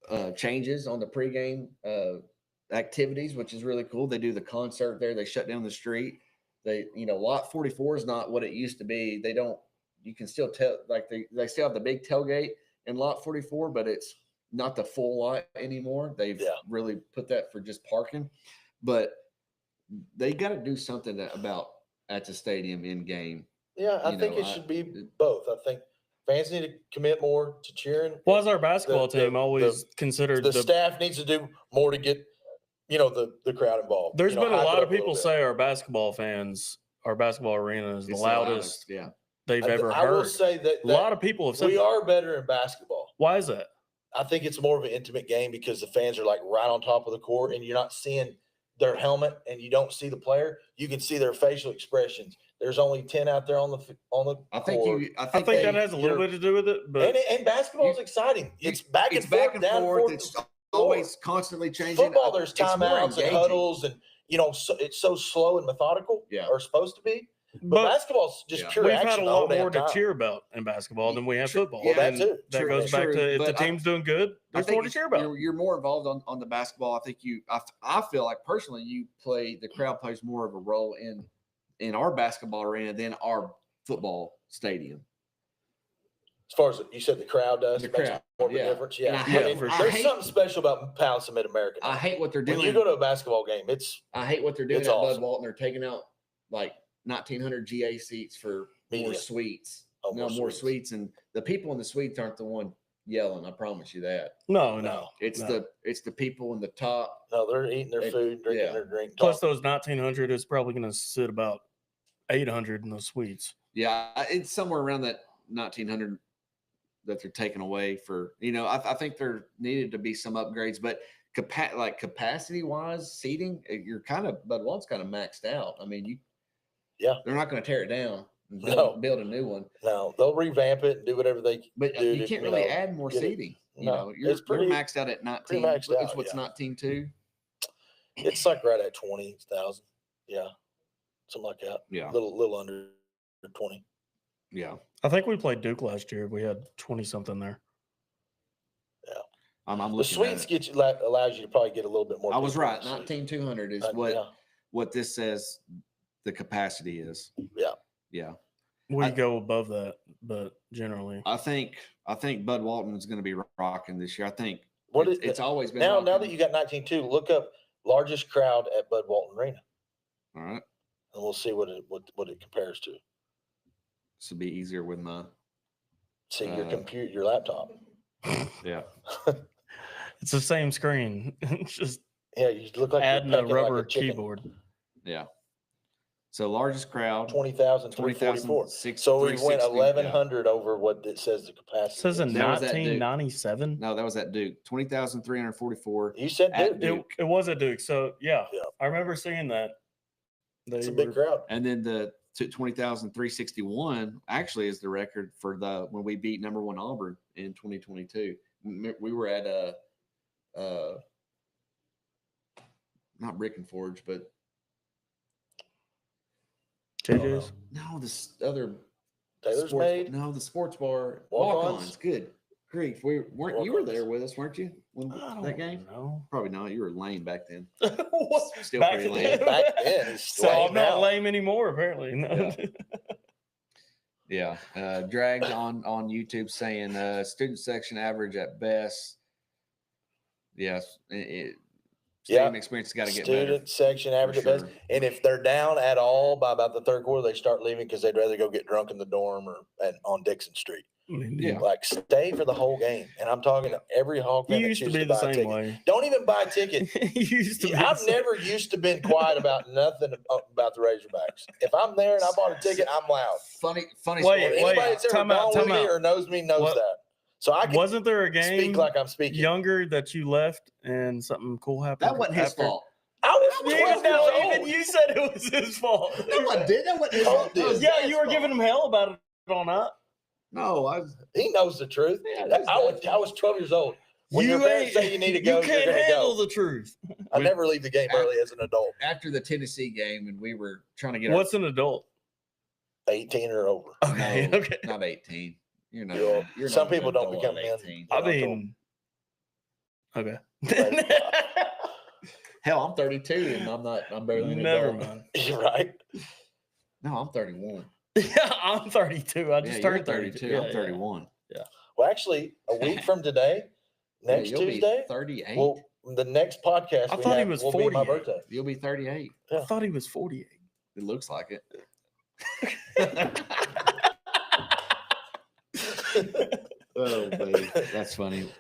Speaker 1: of changes on the pregame activities, which is really cool. They do the concert there. They shut down the street. Lot 44 is not what it used to be. They don't. You can still tell, like they still have the big tailgate in lot 44, but it's not the full lot anymore. They've really put that for just parking. But they got to do something about at the stadium in game.
Speaker 3: Yeah, I think it should be both. I think fans need to commit more to cheering.
Speaker 2: Why is our basketball
Speaker 3: The-
Speaker 2: team
Speaker 3: the-
Speaker 2: always considered
Speaker 3: The staff needs to do more to get the crowd involved.
Speaker 2: There's been a
Speaker 3: hype it
Speaker 2: lot
Speaker 3: up
Speaker 2: of
Speaker 3: little
Speaker 2: people
Speaker 3: bit.
Speaker 2: say our basketball arena is the
Speaker 1: It's
Speaker 2: loudest
Speaker 1: Yeah.
Speaker 2: they've ever
Speaker 3: I will
Speaker 2: heard.
Speaker 3: say that
Speaker 2: A lot of people have said
Speaker 3: we
Speaker 2: that.
Speaker 3: are better in basketball.
Speaker 2: Why is that?
Speaker 3: I think it's more of an intimate game because the fans are like right on top of the court and you're not seeing their helmet and you don't see the player. You can see their facial expressions. There's only 10 out there on the
Speaker 1: I think
Speaker 3: court.
Speaker 1: you. I
Speaker 2: I
Speaker 1: think,
Speaker 2: think
Speaker 1: they-
Speaker 2: that has a little
Speaker 3: you're-
Speaker 2: bit to do with it, but
Speaker 3: And basketball is exciting. It's back and
Speaker 1: it's
Speaker 3: forth,
Speaker 1: back and
Speaker 3: down
Speaker 1: forth.
Speaker 3: forth.
Speaker 1: It's always constantly changing.
Speaker 3: Football, there's
Speaker 1: It's more
Speaker 3: timeouts and
Speaker 1: engaging.
Speaker 3: huddles, and it's so slow and methodical.
Speaker 1: Yeah.
Speaker 3: Or supposed to be. But
Speaker 2: but
Speaker 3: basketball's just
Speaker 1: Yeah.
Speaker 3: pure
Speaker 2: we've
Speaker 3: action
Speaker 2: had a
Speaker 3: the whole
Speaker 2: lot
Speaker 3: damn
Speaker 2: more to
Speaker 3: time.
Speaker 2: cheer about in basketball than we have
Speaker 1: True.
Speaker 2: football.
Speaker 1: Yeah,
Speaker 3: that
Speaker 2: And
Speaker 3: too.
Speaker 2: That
Speaker 1: True,
Speaker 2: goes back
Speaker 1: true,
Speaker 2: to if the
Speaker 1: but I-
Speaker 2: team's doing good, there's more to cheer about.
Speaker 1: You're more involved on the basketball. I think I feel like personally the crowd plays more of a role in our basketball arena than our football stadium.
Speaker 3: As far as you said, the crowd does.
Speaker 1: The
Speaker 3: It makes
Speaker 1: crowd,
Speaker 3: more of a
Speaker 1: yeah.
Speaker 3: difference.
Speaker 1: And
Speaker 3: Yeah.
Speaker 1: I
Speaker 3: I
Speaker 1: hate-
Speaker 3: mean,
Speaker 2: for
Speaker 1: I
Speaker 3: there's
Speaker 1: hate-
Speaker 3: something special about Palace of Mid-America.
Speaker 1: I hate what they're doing.
Speaker 3: When you go to a basketball game,
Speaker 1: I hate what they're doing
Speaker 3: it's
Speaker 1: at
Speaker 3: awesome.
Speaker 1: Bud Walton. They're taking out like 1,900 GA seats for more
Speaker 3: Media.
Speaker 1: suites.
Speaker 3: Oh,
Speaker 1: No,
Speaker 3: more
Speaker 1: more
Speaker 3: suites.
Speaker 1: suites, and the people in the suites aren't the one yelling. I promise you that.
Speaker 2: No.
Speaker 1: It's
Speaker 2: No.
Speaker 1: the people in the top.
Speaker 3: no, they're eating their
Speaker 1: They-
Speaker 3: food, drinking
Speaker 1: yeah.
Speaker 3: their drink.
Speaker 2: Plus,
Speaker 3: talking.
Speaker 2: those 1,900 is probably going to sit about 800 in those suites.
Speaker 1: Yeah, it's somewhere around that 1,900 that they're taking away for. I think there needed to be some upgrades, but capacity wise, seating, you're kind of Bud Walton's kind of maxed out. I mean, they're not going to tear it down and
Speaker 3: No.
Speaker 1: build a new one.
Speaker 3: No, they'll revamp it and do whatever they.
Speaker 1: But
Speaker 3: do
Speaker 1: you
Speaker 3: to,
Speaker 1: can't really
Speaker 3: know,
Speaker 1: add more
Speaker 3: get it-
Speaker 1: seating.
Speaker 3: No,
Speaker 1: You're
Speaker 3: it's pretty-
Speaker 1: maxed out at 19.
Speaker 3: maxed
Speaker 1: It's
Speaker 3: out,
Speaker 1: what's
Speaker 3: yeah.
Speaker 1: 19.2.
Speaker 3: It's like right at 20,000. Yeah, something like that.
Speaker 1: Yeah,
Speaker 3: Little under 20.
Speaker 1: yeah.
Speaker 2: I think we played Duke last year. We had 20 something there.
Speaker 1: I'm
Speaker 3: The
Speaker 1: looking at
Speaker 3: suites
Speaker 1: it.
Speaker 3: get you allows you to probably get a little bit more.
Speaker 1: I was
Speaker 3: people in
Speaker 1: right.
Speaker 3: the suite.
Speaker 1: 19,200 is
Speaker 3: Yeah.
Speaker 1: what this says the capacity is.
Speaker 3: Yeah.
Speaker 1: Yeah.
Speaker 2: We
Speaker 1: I-
Speaker 2: go above that, but generally,
Speaker 1: I think Bud Walton is going to be rocking this year. I think
Speaker 3: What
Speaker 1: it's,
Speaker 3: is
Speaker 1: it's always been
Speaker 3: now that
Speaker 1: rocking.
Speaker 3: you got 19.2, look up largest crowd at Bud Walton Arena,
Speaker 1: All right.
Speaker 3: and we'll see what it compares to.
Speaker 1: This will be easier with my
Speaker 3: See your
Speaker 1: Uh,
Speaker 3: computer, your laptop.
Speaker 1: yeah.
Speaker 2: it's the same screen. It's just
Speaker 3: Yeah, you look like you're
Speaker 2: adding a
Speaker 3: pecking like
Speaker 2: rubber
Speaker 3: chicken.
Speaker 2: keyboard.
Speaker 1: Yeah. So largest crowd
Speaker 3: 20,344. So we went
Speaker 1: 360,
Speaker 3: 1,100 over what it says the capacity.
Speaker 2: It says in
Speaker 3: is.
Speaker 1: That was at Duke.
Speaker 2: 1997.
Speaker 1: No, that was at Duke. 20,344.
Speaker 3: You said
Speaker 1: at
Speaker 3: Duke.
Speaker 1: Duke.
Speaker 2: It was at Duke. So yeah,
Speaker 3: Yeah.
Speaker 2: I remember seeing that.
Speaker 3: It's a
Speaker 2: They
Speaker 3: big
Speaker 2: were-
Speaker 3: crowd.
Speaker 1: And then the 20,361 actually is the record for when we beat number 1 Auburn in 2022. We were at not Brick and Forge, but
Speaker 2: JJ's.
Speaker 1: no, this other
Speaker 3: Taylor's
Speaker 1: sports,
Speaker 3: Made.
Speaker 1: No, the sports bar
Speaker 3: Walk-Ons?
Speaker 1: Walk-Ons. Good grief, you were there with us, weren't you? When
Speaker 2: I
Speaker 1: that game?
Speaker 2: No.
Speaker 1: Probably not. You were lame back then.
Speaker 2: What?
Speaker 1: Still
Speaker 2: Back
Speaker 1: pretty
Speaker 2: then?
Speaker 1: lame.
Speaker 3: Back then, he's
Speaker 2: So
Speaker 3: lame
Speaker 2: I'm not
Speaker 3: now.
Speaker 2: lame anymore, apparently. No.
Speaker 1: Yeah. Dragged on YouTube saying student section average at best. Yes. Stadium experience got to get better.
Speaker 3: Student section average at
Speaker 1: for
Speaker 3: best.
Speaker 1: sure.
Speaker 3: And if they're down at all by about the third quarter, they start leaving because they'd rather go get drunk in the dorm or on Dixon Street.
Speaker 2: I mean,
Speaker 1: Yeah.
Speaker 3: Like, stay for the whole game. And I'm talking to every Hog
Speaker 2: You
Speaker 3: fan that
Speaker 2: used to
Speaker 3: chooses
Speaker 2: be
Speaker 3: to
Speaker 2: the
Speaker 3: buy a
Speaker 2: same
Speaker 3: ticket.
Speaker 2: way.
Speaker 3: Don't even buy a ticket.
Speaker 2: You used to be the
Speaker 3: I've
Speaker 2: same-
Speaker 3: never used to been quiet about nothing about the Razorbacks. If I'm there and I bought a ticket, I'm loud.
Speaker 1: Funny
Speaker 2: Wait,
Speaker 1: story.
Speaker 3: Anybody that's ever
Speaker 2: time out,
Speaker 3: gone with
Speaker 2: time
Speaker 3: me
Speaker 2: out.
Speaker 3: or knows me knows
Speaker 2: What-
Speaker 3: that. So I can
Speaker 2: Wasn't there a game
Speaker 3: speak like I'm speaking.
Speaker 2: younger that you left and something cool happened?
Speaker 1: That wasn't his
Speaker 2: after?
Speaker 1: fault.
Speaker 3: I was
Speaker 2: Yeah,
Speaker 3: 12
Speaker 2: no,
Speaker 3: years
Speaker 2: even
Speaker 3: old.
Speaker 2: you said it was his fault.
Speaker 1: No, I did. That wasn't his
Speaker 3: Oh,
Speaker 1: fault. That was
Speaker 3: dude.
Speaker 2: Yeah,
Speaker 1: Dad's
Speaker 2: you were
Speaker 1: fault.
Speaker 2: giving him hell about it all night.
Speaker 1: No, I was.
Speaker 3: He knows the truth.
Speaker 1: Yeah, that's
Speaker 3: I was
Speaker 1: Dad's
Speaker 3: 12 years old. When your parents say you need to go,
Speaker 2: you can't
Speaker 3: you're going to
Speaker 2: handle
Speaker 3: go.
Speaker 2: the truth.
Speaker 3: I never leave the game early as an adult.
Speaker 1: After the Tennessee game, and we were trying to get
Speaker 2: What's an adult?
Speaker 3: 18 or over.
Speaker 2: Okay,
Speaker 1: No,
Speaker 2: okay.
Speaker 1: not 18. You're not.
Speaker 3: You're-
Speaker 1: You're
Speaker 3: some
Speaker 1: not an
Speaker 3: people don't
Speaker 1: adult
Speaker 3: become
Speaker 1: at
Speaker 3: men.
Speaker 1: 18.
Speaker 2: I
Speaker 3: I'm told.
Speaker 2: mean, okay.
Speaker 1: Hell, I'm 32, and I'm not. I'm barely an
Speaker 2: Never
Speaker 1: adult.
Speaker 2: mind.
Speaker 3: You're right.
Speaker 1: No, I'm 31.
Speaker 2: Yeah, I'm 32. I
Speaker 1: Yeah,
Speaker 2: just
Speaker 1: you're
Speaker 2: turned
Speaker 1: 32.
Speaker 2: Yeah,
Speaker 1: I'm
Speaker 2: yeah.
Speaker 1: 31.
Speaker 3: Well, actually, a week from today,
Speaker 1: Yeah,
Speaker 3: next
Speaker 1: you'll be
Speaker 3: Tuesday,
Speaker 1: 38.
Speaker 3: well, the next podcast
Speaker 2: I
Speaker 3: we
Speaker 2: thought he
Speaker 3: have
Speaker 2: was
Speaker 3: will be my
Speaker 2: 48.
Speaker 3: birthday.
Speaker 1: You'll be 38.
Speaker 2: I thought he was 48.
Speaker 1: It looks like it. Oh, baby. That's funny.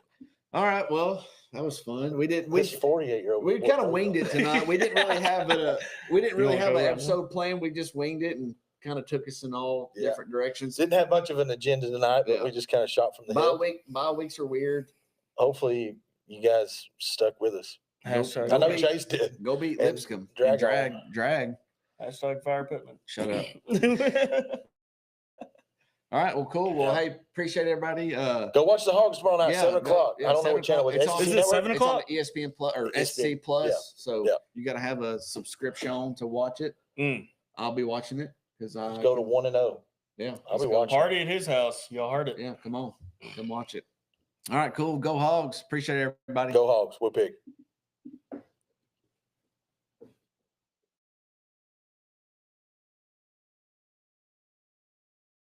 Speaker 1: All right. Well, that was fun. We didn't.
Speaker 3: This 48-year-old.
Speaker 1: We kind of winged it tonight. We didn't really have a. We didn't
Speaker 2: You
Speaker 1: really
Speaker 2: wanna
Speaker 1: have
Speaker 2: go
Speaker 1: an
Speaker 2: right now?
Speaker 1: episode planned. We just winged it and kind of took us in all
Speaker 3: Yeah.
Speaker 1: different directions.
Speaker 3: Didn't have much of an agenda tonight, but
Speaker 1: Yeah.
Speaker 3: we just kind of shot from the
Speaker 1: Bye
Speaker 3: hip.
Speaker 1: weeks are weird.
Speaker 3: Hopefully, you guys stuck with us.
Speaker 2: Hashtag,
Speaker 3: I know
Speaker 1: be-
Speaker 3: Chase did.
Speaker 1: Go beat
Speaker 3: And
Speaker 1: Lipscomb.
Speaker 3: drag
Speaker 1: And
Speaker 3: on.
Speaker 1: drag.
Speaker 2: hashtag Fire Pittman.
Speaker 1: Shut up. All right. Well, cool. Well, hey, appreciate everybody.
Speaker 3: Go watch the Hogs tomorrow night,
Speaker 1: Yeah,
Speaker 3: 7 o'clock.
Speaker 1: yeah,
Speaker 3: I don't know
Speaker 1: 7
Speaker 3: what channel it
Speaker 1: o'clock.
Speaker 3: is.
Speaker 1: It's on-
Speaker 2: Is
Speaker 3: SC
Speaker 2: it
Speaker 3: Network?
Speaker 2: 7
Speaker 1: It's on
Speaker 2: o'clock?
Speaker 1: the ESPN Plus or
Speaker 3: ESPN,
Speaker 1: SC Plus. So
Speaker 3: yeah.
Speaker 1: you got to have a subscription to watch it.
Speaker 2: Mm.
Speaker 1: I'll be watching it because I
Speaker 3: Go to 1-0.
Speaker 1: Yeah,
Speaker 3: I'll be
Speaker 1: let's go.
Speaker 3: watching.
Speaker 2: Party at his house. Y'all heard it.
Speaker 1: Yeah, come on, come watch it. All right, cool. Go Hogs. Appreciate everybody.
Speaker 3: Go Hogs. We'll pick.